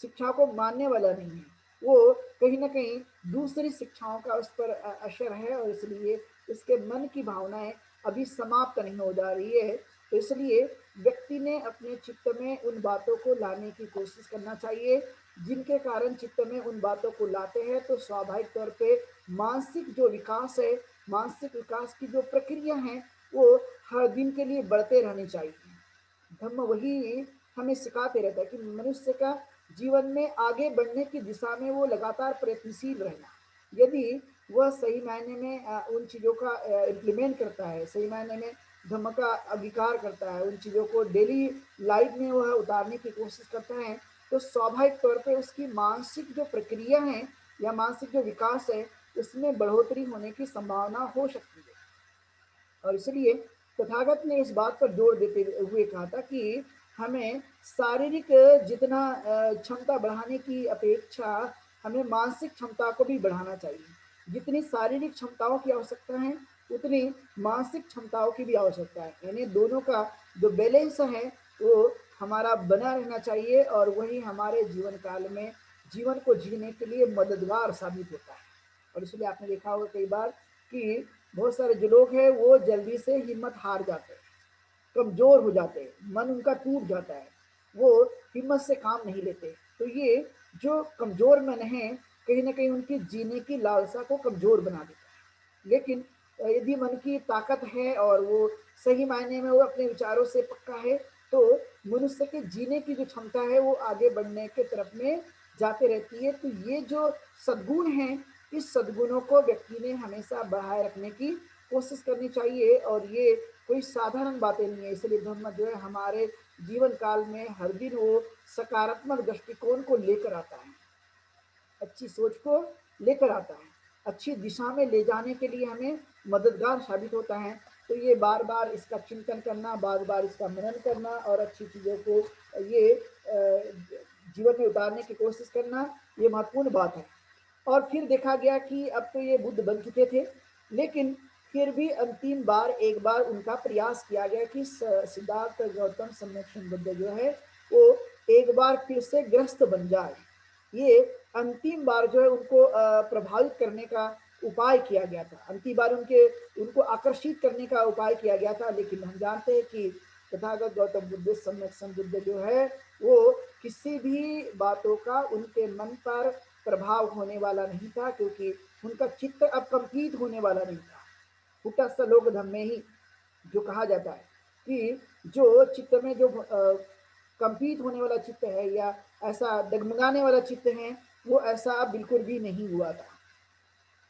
शिक्षा को मानने वाला नहीं है। वो कहीं ना कहीं दूसरी शिक्षाओं का उस पर असर है। और इसलिए इसके मन की भावनाएं अभी समाप्त नहीं हो जा रही है। तो इसलिए व्यक्ति ने अपने चित्त में उन बातों को लाने की कोशिश करना चाहिए, जिनके कारण चित्त में उन बातों को लाते हैं तो स्वाभाविक तौर पे मानसिक जो विकास है, मानसिक विकास की जो प्रक्रिया है, वो हर दिन के लिए बढ़ते रहनी चाहिए। धम्म वही हमें सिखाते रहता है कि मनुष्य का जीवन में आगे बढ़ने की दिशा में वो लगातार प्रयत्नशील रहना। यदि वह सही मायने में उन चीज़ों का इम्प्लीमेंट करता है, सही मायने में धम्म का अंगीकार करता है, उन चीज़ों को डेली लाइफ में वह उतारने की कोशिश करता है, तो स्वाभाविक तौर पे उसकी मानसिक जो प्रक्रिया है या मानसिक जो विकास है, उसमें बढ़ोतरी होने की संभावना हो सकती है। और इसलिए तथागत ने इस बात पर जोर देते हुए कहा था कि हमें शारीरिक जितना क्षमता बढ़ाने की अपेक्षा हमें मानसिक क्षमता को भी बढ़ाना चाहिए। जितनी शारीरिक क्षमताओं की आवश्यकता है उतनी मानसिक क्षमताओं की भी आवश्यकता है, यानी दोनों का जो बैलेंस है वो हमारा बना रहना चाहिए और वही हमारे जीवन काल में जीवन को जीने के लिए मददगार साबित होता है। और इसलिए आपने देखा होगा कई बार कि बहुत सारे जो लोग हैं वो जल्दी से हिम्मत हार जाते हैं, कमजोर हो जाते हैं, मन उनका टूट जाता है, वो हिम्मत से काम नहीं लेते। तो ये जो कमजोर मन है कहीं ना कहीं उनकी जीने की लालसा को कमजोर बना देता है। लेकिन यदि मन की ताकत है और वो सही मायने में वो अपने विचारों से पक्का है तो मनुष्य के जीने की जो क्षमता है वो आगे बढ़ने के तरफ में जाते रहती है। तो ये जो सद्गुण हैं इस सद्गुणों को व्यक्ति ने हमेशा बढ़ाए रखने की कोशिश करनी चाहिए और ये कोई साधारण बातें नहीं है। इसलिए धर्म जो है हमारे जीवन काल में हर दिन वो सकारात्मक दृष्टिकोण को लेकर आता है, अच्छी सोच को लेकर आता है, अच्छी दिशा में ले जाने के लिए हमें मददगार साबित होता है। तो ये बार बार इसका चिंतन करना, बार बार इसका मनन करना और अच्छी चीज़ों को ये जीवन में उतारने की कोशिश करना ये महत्वपूर्ण बात है। और फिर देखा गया कि अब तो ये बुद्ध बन चुके थे, लेकिन फिर भी अंतिम बार एक बार उनका प्रयास किया गया कि सिद्धार्थ गौतम सम्यक संबुद्ध जो है वो एक बार फिर से ग्रस्त बन जाए। ये अंतिम बार जो है उनको प्रभावित करने का उपाय किया गया था, अंतिम बार उनको आकर्षित करने का उपाय किया गया था। लेकिन हम जानते हैं कि तथागत गौतम बुद्ध सम्यक संबुद्ध जो है वो किसी भी बातों का उनके मन पर प्रभाव होने वाला नहीं था, क्योंकि उनका चित्त अब कंपित होने वाला नहीं था। कुटस्थ लोक धम्मे ही जो कहा जाता है कि जो चित्त में जो कंपित होने वाला चित्त है या ऐसा डगमगाने वाला चित्त है वो ऐसा बिल्कुल भी नहीं हुआ था।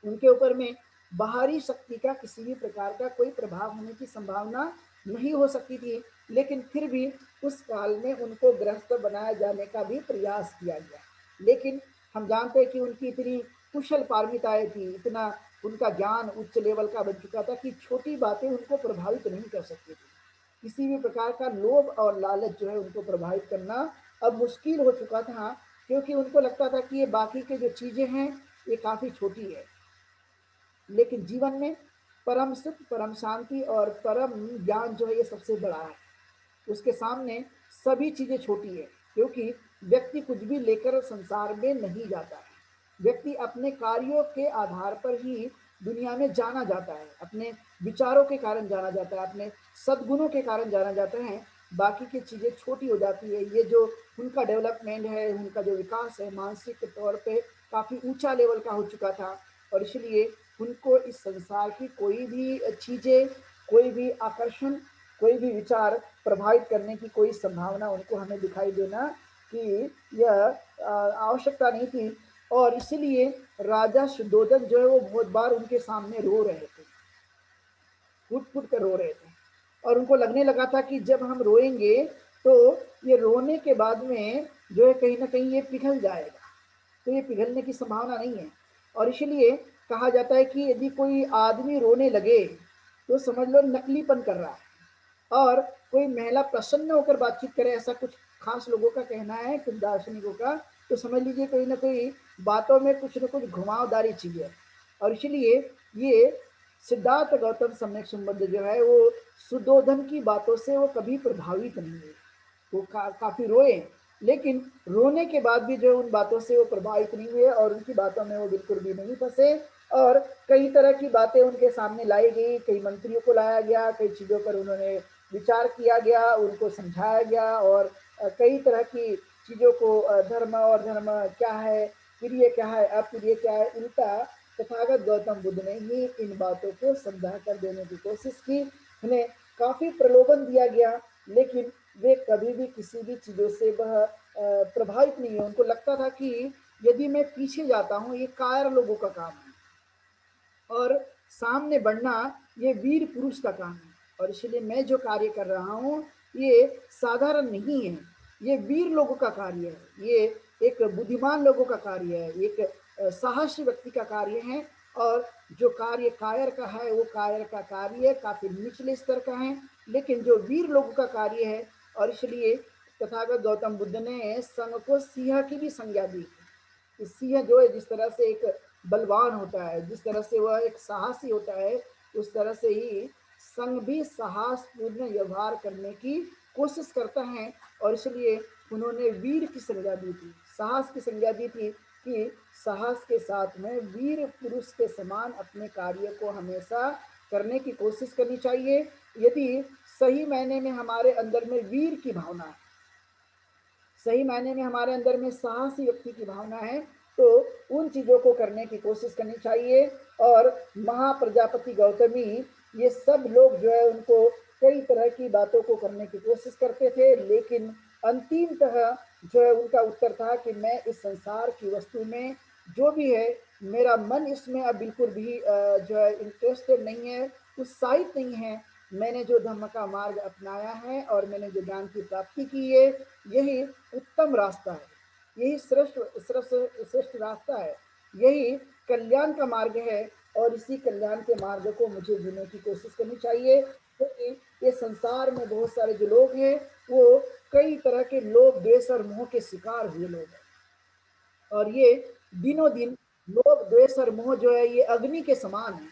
उनके ऊपर में बाहरी शक्ति का किसी भी प्रकार का कोई प्रभाव होने की संभावना नहीं हो सकती थी। लेकिन फिर भी उस काल में उनको गृहस्थ बनाया जाने का भी प्रयास किया गया। लेकिन हम जानते हैं कि उनकी इतनी कुशल पारमिताएं थी, इतना उनका ज्ञान उच्च लेवल का बन चुका था कि छोटी बातें उनको प्रभावित नहीं कर सकती थी। किसी भी प्रकार का लोभ और लालच जो है उनको प्रभावित करना अब मुश्किल हो चुका था, क्योंकि उनको लगता था कि ये बाकी के जो चीजें हैं ये काफी छोटी है। लेकिन जीवन में परम सुख, परम शांति और परम ज्ञान जो है ये सबसे बड़ा है। उसके सामने सभी चीजें छोटी है, क्योंकि व्यक्ति कुछ भी लेकर संसार में नहीं जाता है। व्यक्ति अपने कार्यों के आधार पर ही दुनिया में जाना जाता है, अपने विचारों के कारण जाना जाता है, अपने सद्गुणों के कारण जाना जाता है। बाकी की चीजें छोटी हो जाती है। ये जो उनका डेवलपमेंट है, उनका जो विकास है मानसिक तौर पे काफी ऊंचा लेवल का हो चुका था। और इसलिए उनको इस संसार की कोई भी चीजें, कोई भी आकर्षण, कोई भी विचार प्रभावित करने की कोई संभावना उनको हमें दिखाई देना कि यह आवश्यकता नहीं थी। और इसलिए राजा शुद्धोधन जो है वो बहुत बार उनके सामने रो रहे थे, फूट फूट कर रो रहे थे। और उनको लगने लगा था कि जब हम रोएंगे तो ये रोने के बाद में जो है कहीं ना कहीं ये पिघल जाएगा, तो ये पिघलने की संभावना नहीं है। और इसलिए कहा जाता है कि यदि कोई आदमी रोने लगे तो समझ लो नकलीपन कर रहा है, और कोई महिला प्रसन्न होकर बातचीत करे, ऐसा कुछ खास लोगों का कहना है, कुछ दार्शनिकों का, तो समझ लीजिए कोई ना कोई बातों में कुछ न कुछ घुमावदारी चीज है। और इसलिए ये सिद्धार्थ गौतम सम्यक संबंध जो है वो सुद्धोधन की बातों से वो कभी प्रभावित नहीं हुए। वो काफी रोए, लेकिन रोने के बाद भी जो उन बातों से वो प्रभावित नहीं हुए और उनकी बातों में वो बिल्कुल भी नहीं फंसे। और कई तरह की बातें उनके सामने लाई गई, कई मंत्रियों को लाया गया, कई चीजों पर उन्होंने विचार किया गया, उनको समझाया गया और कई तरह की चीजों को धर्म और धर्म क्या है, प्रिय क्या है, अप्रिय क्या है, उल्टा तथागत गौतम बुद्ध ने ही इन बातों को समझा कर देने की कोशिश की। उन्हें काफी प्रलोभन दिया गया, लेकिन वे कभी भी किसी भी चीजों से वह प्रभावित नहीं है। उनको लगता था कि यदि मैं पीछे जाता हूँ ये कायर लोगों का काम है और सामने बढ़ना ये वीर पुरुष का काम है। और इसलिए मैं जो कार्य कर रहा हूँ ये साधारण नहीं है, ये वीर लोगों का कार्य है, ये एक बुद्धिमान लोगों का कार्य है, एक साहसी व्यक्ति का कार्य है। और जो कार्य कायर का है वो कायर का कार्य काफी निचले स्तर का है, लेकिन जो वीर लोगों का कार्य है, और इसलिए तथागत गौतम बुद्ध ने संघ को सिंह की भी संज्ञा दी कि सिंह जो है जिस तरह से एक बलवान होता है, जिस तरह से वह एक साहसी होता है, उस तरह से ही संघ भी साहसपूर्ण व्यवहार करने की कोशिश करता है। और इसलिए उन्होंने वीर की संज्ञा दी थी, साहस की संज्ञा दी थी कि साहस के साथ में वीर पुरुष के समान अपने कार्य को हमेशा करने की कोशिश करनी चाहिए। यदि सही मायने में हमारे अंदर में वीर की भावना है, सही मायने में हमारे अंदर में साहसी व्यक्ति की भावना है, तो उन चीजों को करने की कोशिश करनी चाहिए। और महाप्रजापति गौतमी, ये सब लोग जो है उनको कई तरह की बातों को करने की कोशिश करते थे, लेकिन अंतिमतः जो है उनका उत्तर था कि मैं इस संसार की वस्तु में जो भी है, मेरा मन इसमें अब बिल्कुल भी जो है इंटरेस्टेड नहीं है, उत्साहित नहीं है। मैंने जो धर्म का मार्ग अपनाया है और मैंने जो ज्ञान की प्राप्ति की है, यही उत्तम रास्ता है, यही श्रेष्ठ श्रेष्ठ श्रेष्ठ रास्ता है, यही कल्याण का मार्ग है। और इसी कल्याण के मार्ग को मुझे जीने की कोशिश करनी चाहिए, क्योंकि ये संसार में बहुत सारे जो लोग हैं वो कई तरह के लोभ द्वेष और मोह के शिकार हुए लोग हैं। और ये दिनों दिन लोभ द्वेष और मोह जो है ये अग्नि के समान है,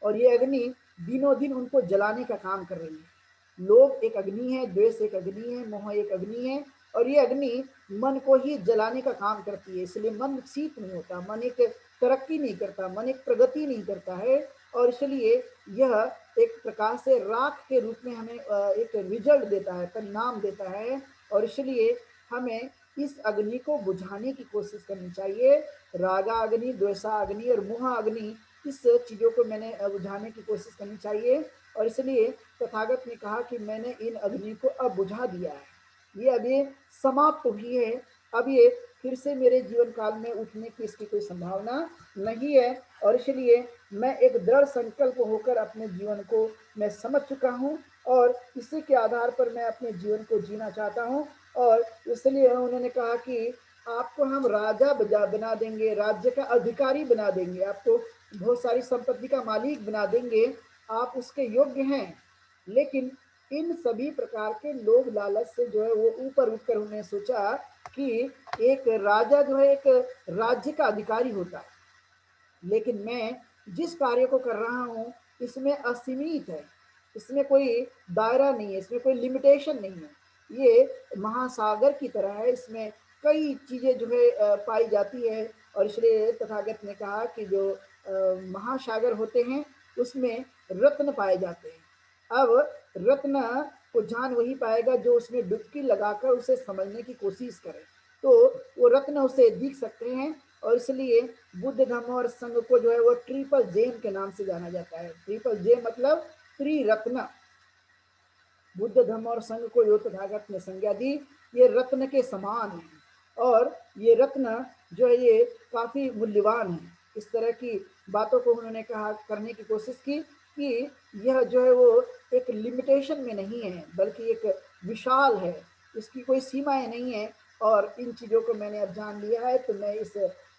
और ये अग्नि दिनों दिन उनको जलाने का काम कर रही है। लोभ एक अग्नि है, द्वेष एक अग्नि है, मोह एक अग्नि है, और ये अग्नि मन को ही जलाने का काम करती है। इसलिए मन शीत नहीं होता, मन एक तरक्की नहीं करता, मन एक प्रगति नहीं करता है। और इसलिए यह एक प्रकार से राख के रूप में हमें एक रिजल्ट देता है, परिणाम देता है। और इसलिए हमें इस अग्नि को बुझाने की कोशिश करनी चाहिए। रागा अग्नि, द्वेषा अग्नि और मोह अग्नि, इस चीज़ों को मैंने बुझाने की कोशिश करनी चाहिए। और इसलिए तथागत ने कहा कि मैंने इन अग्नि को अब बुझा दिया है, ये अभी समाप्त हुई है, अब ये फिर से मेरे जीवन काल में उठने की इसकी कोई संभावना नहीं है। और इसलिए मैं एक दृढ़ संकल्प होकर अपने जीवन को मैं समझ चुका हूँ, और इसी के आधार पर मैं अपने जीवन को जीना चाहता हूँ। और इसलिए उन्होंने कहा कि आपको हम राजा बना देंगे, राज्य का अधिकारी बना देंगे, आपको बहुत सारी संपत्ति का मालिक बना देंगे, आप उसके योग्य हैं। लेकिन इन सभी प्रकार के लोभ लालच से जो है वो ऊपर उठकर उन्होंने सोचा कि एक राजा जो है एक राज्य का अधिकारी होता है, लेकिन मैं जिस कार्य को कर रहा हूँ इसमें असीमित है, इसमें कोई दायरा नहीं है, इसमें कोई लिमिटेशन नहीं है। ये महासागर की तरह है, इसमें कई चीज़ें जो है पाई जाती है। और इसलिए तथागत ने कहा कि जो महासागर होते हैं उसमें रत्न पाए जाते हैं। अब रत्न को जान वही पाएगा जो उसमें डुबकी लगाकर उसे समझने की कोशिश करे, तो वो रत्न उसे दिख सकते हैं। और इसलिए बुद्ध धर्म और संघ को जो है वो ट्रिपल जेम के नाम से जाना जाता है। ट्रिपल जेम मतलब त्रिरत्न। बुद्ध धर्म और संघ को यो तथागत ने संज्ञा दी, ये रत्न के समान है, और ये रत्न जो है ये काफी मूल्यवान है। इस तरह की बातों को उन्होंने कहा, करने की कोशिश की कि यह जो है वो एक लिमिटेशन में नहीं है, बल्कि एक विशाल है, इसकी कोई सीमाएं नहीं है। और इन चीज़ों को मैंने अब जान लिया है, तो मैं इस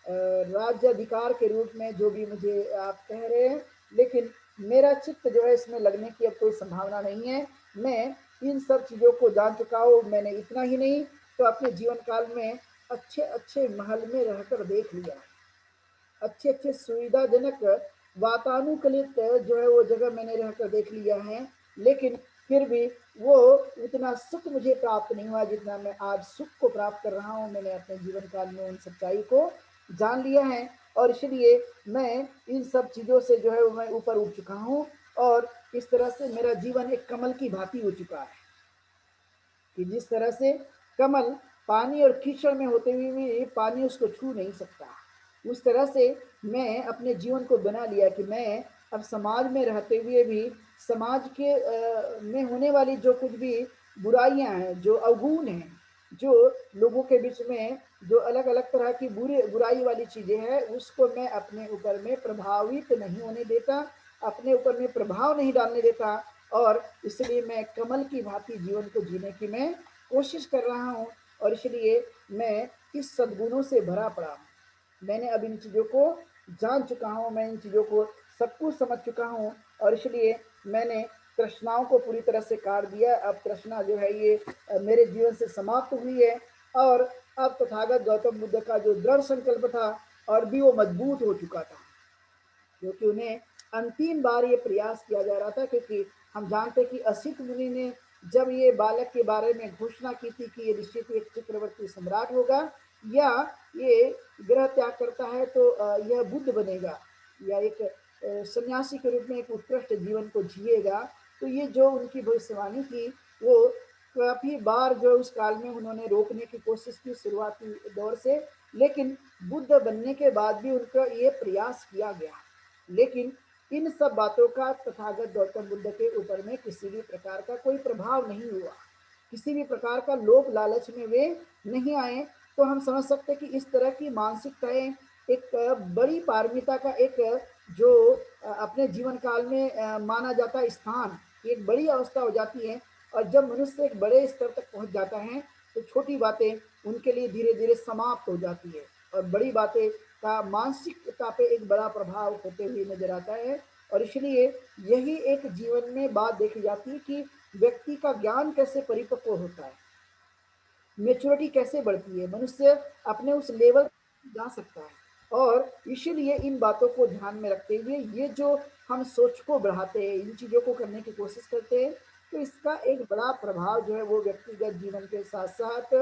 राज्य अधिकार के रूप में जो भी मुझे आप कह रहे हैं, लेकिन मेरा चित्त जो है इसमें लगने की अब कोई संभावना नहीं है। मैं इन सब चीज़ों को जान चुका हूँ। मैंने इतना ही नहीं तो अपने जीवन काल में अच्छे अच्छे महल में रहकर देख लिया, अच्छे अच्छे सुविधाजनक वातानुकूलित जो है वो जगह मैंने रहकर देख लिया है, लेकिन फिर भी वो उतना सुख मुझे प्राप्त नहीं हुआ जितना मैं आज सुख को प्राप्त कर रहा हूँ। मैंने अपने जीवन काल में उन सच्चाई को जान लिया है, और इसलिए मैं इन सब चीज़ों से जो है मैं ऊपर उठ चुका हूँ। और इस तरह से मेरा जीवन एक कमल की भांति हो चुका है कि जिस तरह से कमल पानी और कीचड़ में होते हुए भी पानी उसको छू नहीं सकता, उस तरह से मैं अपने जीवन को बना लिया कि मैं अब समाज में रहते हुए भी समाज के में होने वाली जो कुछ भी बुराइयां हैं, जो अवगुण हैं, जो लोगों के बीच में जो अलग अलग तरह की बुराई वाली चीज़ें हैं, उसको मैं अपने ऊपर में प्रभावित नहीं होने देता, अपने ऊपर में प्रभाव नहीं डालने देता। और इसलिए मैं कमल की भांति जीवन को जीने की मैं कोशिश कर रहा हूँ। और इसलिए मैं इस सद्गुणों से भरा पड़ा हूँ। मैंने अब इन चीज़ों को जान चुका हूँ, मैं इन चीज़ों को सब कुछ समझ चुका हूँ और इसलिए मैंने तृष्णाओं को पूरी तरह से काट दिया। अब तृष्णा जो है ये मेरे जीवन से समाप्त हुई है और अब तथागत गौतम बुद्ध का जो दृढ़ संकल्प था और भी वो मजबूत हो चुका था, क्योंकि उन्हें अंतिम बार ये प्रयास किया जा रहा था, क्योंकि हम जानते हैं कि असित मुनि ने जब ये बालक के बारे में घोषणा की थी कि ये निश्चित एक चक्रवर्ती सम्राट होगा या ये ग्रह त्याग करता है तो यह बुद्ध बनेगा या एक सन्यासी के रूप में एक उत्कृष्ट जीवन को जिएगा। तो ये जो उनकी भविष्यवाणी थी वो काफी बार जो उस काल में उन्होंने रोकने की कोशिश की शुरुआती दौर से, लेकिन बुद्ध बनने के बाद भी उनका ये प्रयास किया गया, लेकिन इन सब बातों का तथागत गौतम बुद्ध के ऊपर में किसी भी प्रकार का कोई प्रभाव नहीं हुआ, किसी भी प्रकार का लोभ लालच में वे नहीं आए। तो हम समझ सकते हैं कि इस तरह की मानसिकताएं एक बड़ी पारमिता का एक जो अपने जीवन काल में माना जाता है स्थान, एक बड़ी अवस्था हो जाती है। और जब मनुष्य एक बड़े स्तर तक पहुंच जाता है तो छोटी बातें उनके लिए धीरे धीरे समाप्त हो जाती है और बड़ी बातें का मानसिकता पे एक बड़ा प्रभाव होते हुए नजर आता है। और इसलिए यही एक जीवन में बात देखी जाती है कि व्यक्ति का ज्ञान कैसे परिपक्व होता है, मेच्योरिटी कैसे बढ़ती है, मनुष्य अपने उस लेवल जा सकता है। और इसीलिए इन बातों को ध्यान में रखते हुए ये जो हम सोच को बढ़ाते हैं, इन चीज़ों को करने की कोशिश करते हैं, तो इसका एक बड़ा प्रभाव जो है वो व्यक्तिगत जीवन के साथ साथ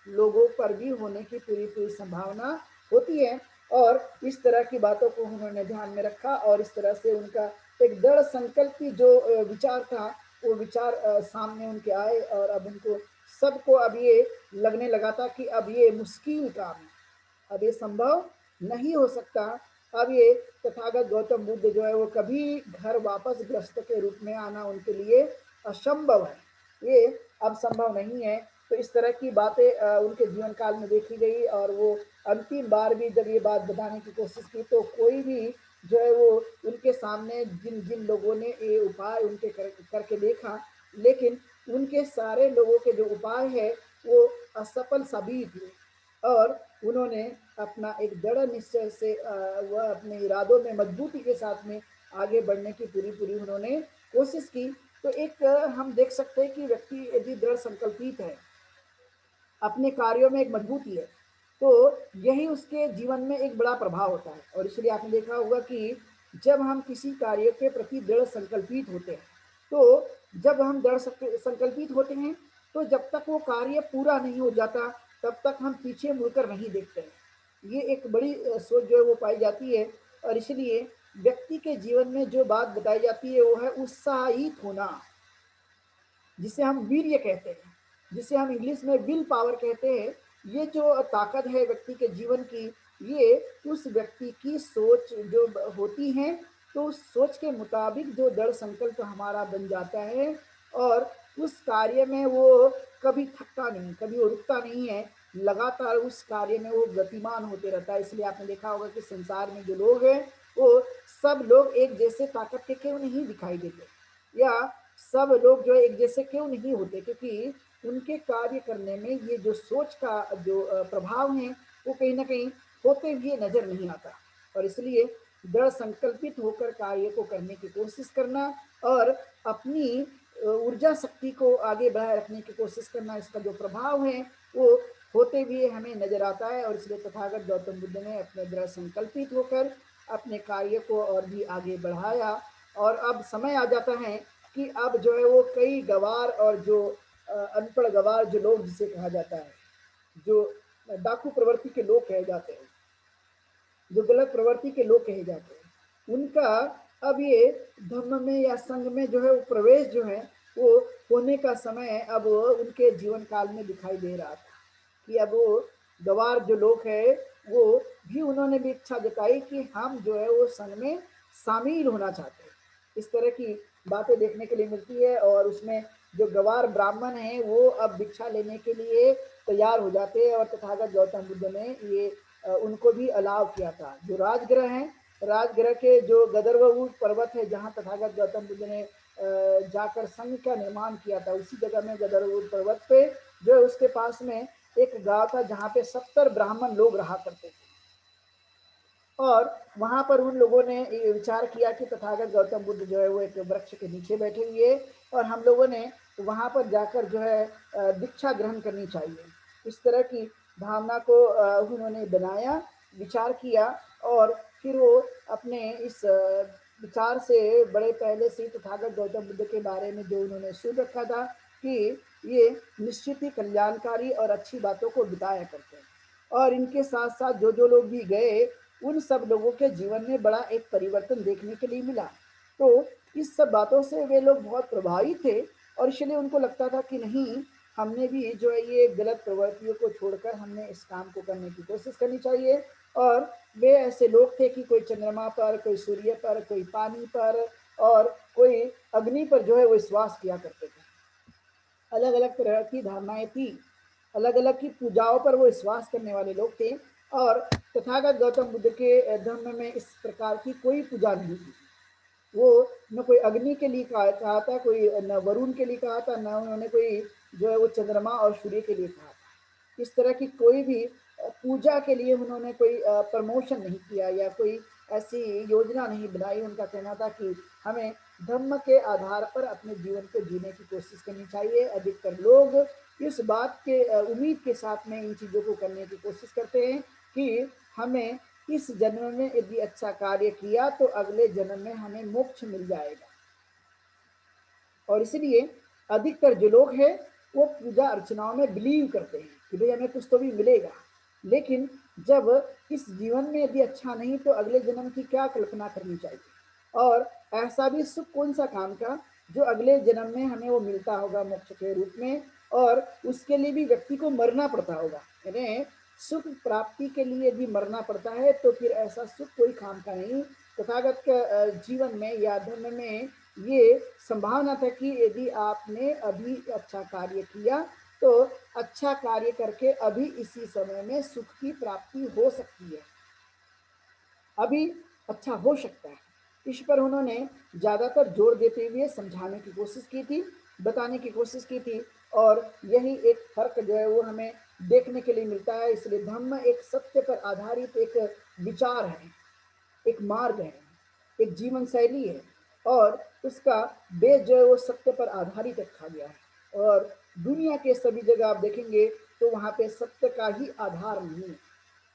लोगों पर भी होने की पूरी पूरी संभावना होती है। और इस तरह की बातों को उन्होंने ध्यान में रखा और इस तरह से उनका एक दृढ़ संकल्प की जो विचार था वो विचार सामने उनके आए और अब उनको सबको अब ये लगने लगा था कि अब ये मुश्किल काम है, अब ये संभव नहीं हो सकता। अब ये तथागत गौतम बुद्ध जो है वो कभी घर वापस ग्रस्त के रूप में आना उनके लिए असंभव है, ये अब संभव नहीं है। तो इस तरह की बातें उनके जीवन काल में देखी गई और वो अंतिम बार भी जब ये बात बताने की कोशिश की तो कोई भी जो है वो उनके सामने जिन जिन लोगों ने ये उपाय उनके करके देखा, लेकिन उनके सारे लोगों के जो उपाय है वो असफल साबित हुए और उन्होंने अपना एक दृढ़ निश्चय से वह अपने इरादों में मजबूती के साथ में आगे बढ़ने की पूरी पूरी उन्होंने कोशिश की। तो एक हम देख सकते हैं कि व्यक्ति यदि दृढ़ संकल्पित है, अपने कार्यों में एक मजबूती है, तो यही उसके जीवन में एक बड़ा प्रभाव होता है। और इसलिए आपने देखा होगा कि जब हम किसी कार्य के प्रति दृढ़ संकल्पित होते हैं, तो जब हम दृढ़ संकल्पित होते हैं तो जब तक वो कार्य पूरा नहीं हो जाता तब तक हम पीछे मुड़कर नहीं देखते हैं। ये एक बड़ी सोच जो है वो पाई जाती है। और इसलिए व्यक्ति के जीवन में जो बात बताई जाती है वो है उत्साहित होना, जिसे हम वीर्य कहते हैं, जिसे हम इंग्लिश में विल पावर कहते हैं। ये जो ताकत है व्यक्ति के जीवन की, ये उस व्यक्ति की सोच जो होती है, तो उस सोच के मुताबिक जो दृढ़ संकल्प हमारा बन जाता है और उस कार्य में वो कभी थकता नहीं, कभी वो रुकता नहीं है, लगातार उस कार्य में वो गतिमान होते रहता है। इसलिए आपने देखा होगा कि संसार में जो लोग हैं वो सब लोग एक जैसे ताकत के क्यों नहीं दिखाई देते, या सब लोग जो है एक जैसे क्यों नहीं होते, क्योंकि उनके कार्य करने में ये जो सोच का जो प्रभाव है वो कहीं ना कहीं होते हुए नजर नहीं आता। और इसलिए दृढ़ संकल्पित होकर कार्य को करने की कोशिश करना और अपनी ऊर्जा शक्ति को आगे बढ़ाए रखने की कोशिश करना, इसका जो प्रभाव है वो होते हुए हमें नजर आता है। और इसलिए तथागत गौतम बुद्ध ने अपने दृढ़ संकल्पित होकर अपने कार्य को और भी आगे बढ़ाया। और अब समय आ जाता है कि अब जो है वो कई गवार और जो अनपढ़ गवार जो लोग जिसे कहा जाता है, जो डाकू प्रवृत्ति के लोग कहे जाते हैं, जो गलत प्रवृत्ति के लोग कहे जाते हैं, उनका अब ये धर्म में या संघ में जो है वो प्रवेश जो है वो होने का समय अब उनके जीवन काल में दिखाई दे रहा था कि अब वो गवार जो लोग हैं वो भी उन्होंने भी इच्छा जताई कि हम जो है वो संघ में शामिल होना चाहते हैं। इस तरह की बातें देखने के लिए मिलती है और उसमें जो गवार ब्राह्मण हैं वो अब भिक्षा लेने के लिए तैयार हो जाते हैं और तथागत गौतम बुद्ध ने ये उनको भी अलाव किया था। जो राजगृह है, राजगृह के जो गदर्ववूट पर्वत है जहाँ तथागत गौतम बुद्ध ने जाकर संघ का निर्माण किया था, उसी जगह में गदर्ववूट पर्वत पे जो है उसके पास में एक गांव था जहाँ पे 70 ब्राह्मण लोग रहा करते थे। और वहाँ पर उन लोगों ने ये विचार किया कि तथागत गौतम बुद्ध जो है वो एक वृक्ष के नीचे बैठे हुए हैं और हम लोगों ने वहाँ पर जाकर जो है दीक्षा ग्रहण करनी चाहिए। इस तरह की भावना को उन्होंने बनाया, विचार किया और फिर वो अपने इस विचार से बड़े पहले से ही तथागत गौतम बुद्ध के बारे में जो उन्होंने सुन रखा था कि ये निश्चित ही कल्याणकारी और अच्छी बातों को बताया करते हैं। और इनके साथ-साथ जो लोग भी गए, उन सब लोगों के जीवन में बड़ा एक परिवर्तन देखने के लिए मिला। तो इस सब बातों से वे लोग बहुत प्रभावित थे और इसलिए उनको लगता था कि नहीं, हमने भी जो है ये गलत प्रवृत्तियों को छोड़कर हमने इस काम को करने की कोशिश करनी चाहिए। और वे ऐसे लोग थे कि कोई चंद्रमा पर, कोई सूर्य पर, कोई पानी पर और कोई अग्नि पर जो है वो विश्वास किया करते थे। अलग-अलग तरह की धारणाएँ थी, अलग-अलग की पूजाओं पर वो विश्वास करने वाले लोग थे और तथागत गौतम बुद्ध के धर्म में इस प्रकार की कोई पूजा नहीं थी। वो न कोई अग्नि के लिए कहा था, कोई न वरुण के लिए कहा था, न उन्होंने कोई जो है वो चंद्रमा और सूर्य के लिए कहा था। इस तरह की कोई भी पूजा के लिए उन्होंने कोई प्रमोशन नहीं किया या कोई ऐसी योजना नहीं बनाई। उनका कहना था कि हमें धर्म के आधार पर अपने जीवन को जीने की कोशिश करनी चाहिए। अधिकतर लोग इस बात के उम्मीद के साथ में इन चीज़ों को करने की कोशिश करते हैं कि हमें इस जन्म में यदि अच्छा कार्य किया तो अगले जन्म में हमें मोक्ष मिल जाएगा। और इसलिए अधिकतर जो लोग हैं वो पूजा अर्चनाओं में बिलीव करते हैं कि भाई हमें कुछ तो भी मिलेगा। लेकिन जब इस जीवन में यदि अच्छा नहीं तो अगले जन्म की क्या कल्पना करनी चाहिए। और ऐसा भी सुख कौन सा काम का जो अगले जन्म में हमें वो मिलता होगा मोक्ष के रूप में और उसके लिए भी व्यक्ति को मरना पड़ता होगा। यानी सुख प्राप्ति के लिए यदि मरना पड़ता है तो फिर ऐसा सुख कोई काम का नहीं। तथागत के जीवन में या धर्म में ये संभावना था कि यदि आपने अभी अच्छा कार्य किया तो अच्छा कार्य करके अभी इसी समय में सुख की प्राप्ति हो सकती है, अभी अच्छा हो सकता है। इस पर उन्होंने ज़्यादातर जोर देते हुए समझाने की कोशिश की थी, बताने की कोशिश की थी और यही एक फ़र्क जो है वो हमें देखने के लिए मिलता है। इसलिए धम्म एक सत्य पर आधारित एक विचार है, एक मार्ग है, एक जीवन शैली है और उसका बेस जो है वो सत्य पर आधारित रखा गया है। और दुनिया के सभी जगह आप देखेंगे तो वहाँ पे सत्य का ही आधार नहीं है।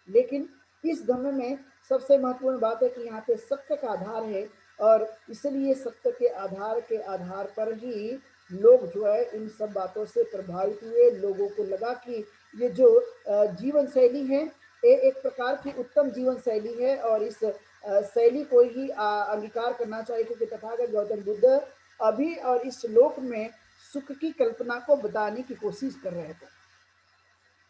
लेकिन इस धर्म में सबसे महत्वपूर्ण बात है कि यहाँ पे सत्य का आधार है और इसलिए सत्य के आधार पर ही लोग जो है इन सब बातों से प्रभावित हुए। लोगों को लगा कि ये जो जीवन शैली है ये एक प्रकार की उत्तम जीवन शैली है और इस शैली को ही अंगीकार करना चाहिए क्योंकि तथागत गौतम बुद्ध अभी और इस श्लोक में सुख की कल्पना को बताने की कोशिश कर रहे थे।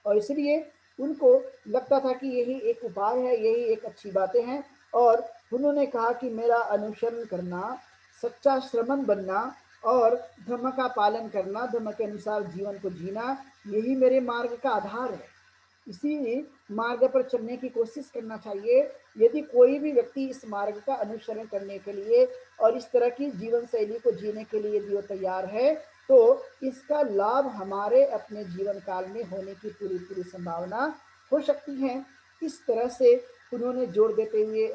और इसलिए उनको लगता था कि यही एक उपाय है, यही एक अच्छी बातें हैं और उन्होंने कहा कि मेरा अनुसरण करना, सच्चा श्रमण बनना और धर्म का पालन करना, धर्म के अनुसार जीवन को जीना, यही मेरे मार्ग का आधार है। इसी मार्ग पर चलने की कोशिश करना चाहिए। यदि कोई भी व्यक्ति इस मार्ग का अनुसरण करने के लिए और इस तरह की जीवन शैली को जीने के लिए यदि वो तैयार है, तो इसका लाभ हमारे अपने जीवन काल में होने की पूरी-पूरी संभावना हो सकती है। इस तरह से उन्होंने जोर देते हुए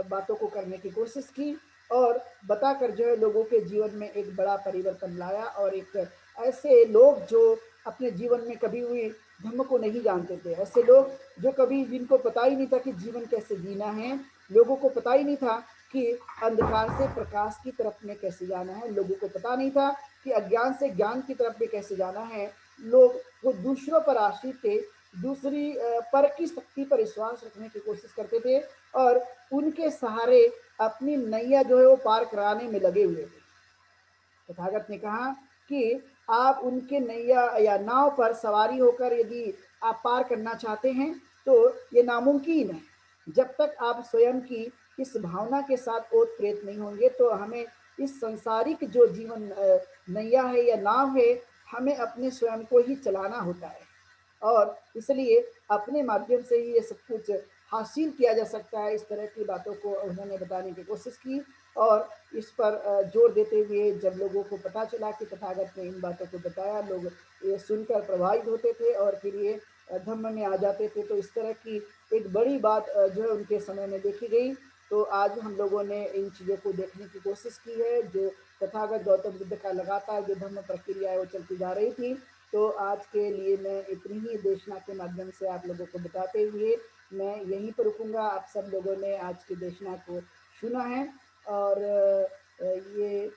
बातों को करने की कोशिश की और बताकर जो है लोगों के जीवन में एक बड़ा परिवर्तन लाया और एक ऐसे लोग जो अपने जीवन में कभी भी धर्म को नहीं जानते थे, ऐसे लोग जो कभी जिनको पता ही नहीं था कि जीवन कैसे जीना है, लोगों को पता ही नहीं था कि अंधकार से प्रकाश की तरफ में कैसे जाना है, लोगों को पता नहीं था कि अज्ञान से ज्ञान की तरफ में कैसे जाना है। लोग वो दूसरों पर आश्रित थे, दूसरी पर की शक्ति पर विश्वास रखने की कोशिश करते थे और उनके सहारे अपनी नैया जो है वो पार कराने में लगे हुए थे। तथागत ने कहा कि आप उनके नैया या नाव पर सवारी होकर यदि आप पार करना चाहते हैं तो ये नामुमकिन है। जब तक आप स्वयं की इस भावना के साथ ओत-प्रेत नहीं होंगे तो हमें इस सांसारिक जो जीवन नैया है या नाव है, हमें अपने स्वयं को ही चलाना होता है। और इसलिए अपने माध्यम से ही ये सब कुछ हासिल किया जा सकता है। इस तरह की बातों को उन्होंने बताने की कोशिश की और इस पर जोर देते हुए जब लोगों को पता चला कि तथागत ने इन बातों को बताया, लोग ये सुनकर प्रभावित होते थे और फिर ये धम्म में आ जाते थे। तो इस तरह की एक बड़ी बात जो है उनके समय में देखी गई। तो आज हम लोगों ने इन चीज़ों को देखने की कोशिश की है, जो तथागत गौतम बुद्ध का लगातार जो धम्म प्रक्रिया है वो चलती जा रही थी। तो आज के लिए मैं इतनी ही देशना के माध्यम से आप लोगों को बताते हुए मैं यहीं पर रुकूँगा। आप सब लोगों ने आज की देशना को सुना है और ये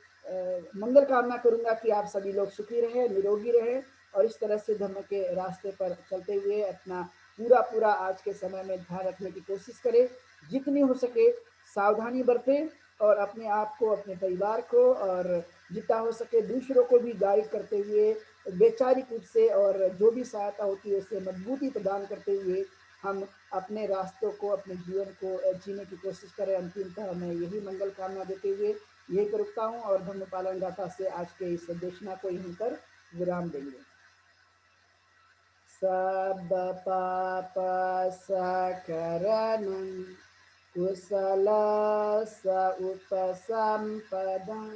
मंगल कामना करूँगा कि आप सभी लोग सुखी रहें, निरोगी रहें और इस तरह से धर्म के रास्ते पर चलते हुए अपना पूरा आज के समय में ध्यान रखने की कोशिश करें। जितनी हो सके सावधानी बरतें और अपने आप को, अपने परिवार को और जितना हो सके दूसरों को भी गाइड करते हुए वैचारिक रूप से और जो भी सहायता होती है उससे मजबूती प्रदान करते हुए हम अपने रास्तों को, अपने जीवन को जीने की कोशिश करें। अंतिमतः मैं यही मंगल कामना देते हुए यही पर रुकता हूँ और धर्म पालन गाथा से आज के इस देशना को यहीं पर विराम देंगे। सब पाप सकरणं कुशलस उपसम्पदं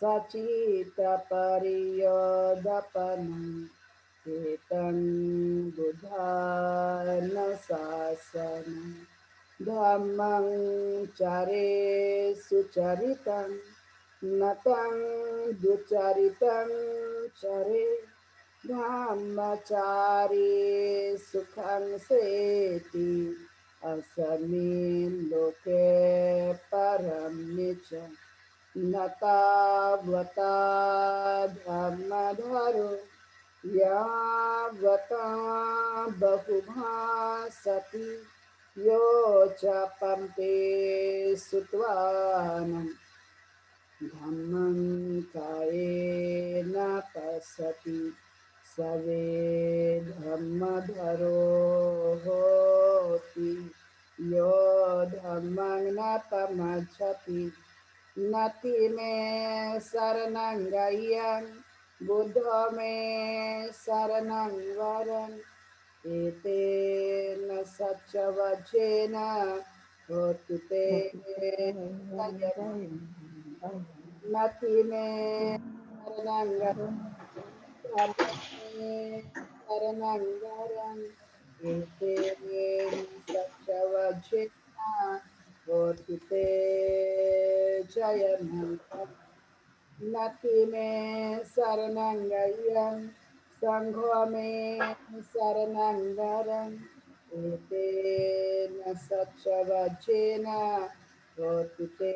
सचित्तपर्यदपनं एतं बुधानशासनं धम्मं चरे सुचरितं नतं दुचरितं चरे ब्रह्मचारी सुखं सेति अस्मिन् लोके परं निच न तावता धर्मधरो यावता बहुभासति यो च पन्ते सुत्वानं धम्मं कायेन पश्यति सवे धम्मधरो होति यो धम्मं न पमच्छति नति में शरणं गह्यं बुद्धो में शरणं वरम् एतेन सच्चवचेन होतु ते संयमः नति में शरणं धम्मो में शरणं वरम् एतेन सच्चवचेन होतु ते जयमन्तम् नति में शरणं गह्यं संघो में शरणं वरम् एतेन सच्चवचेन होतु ते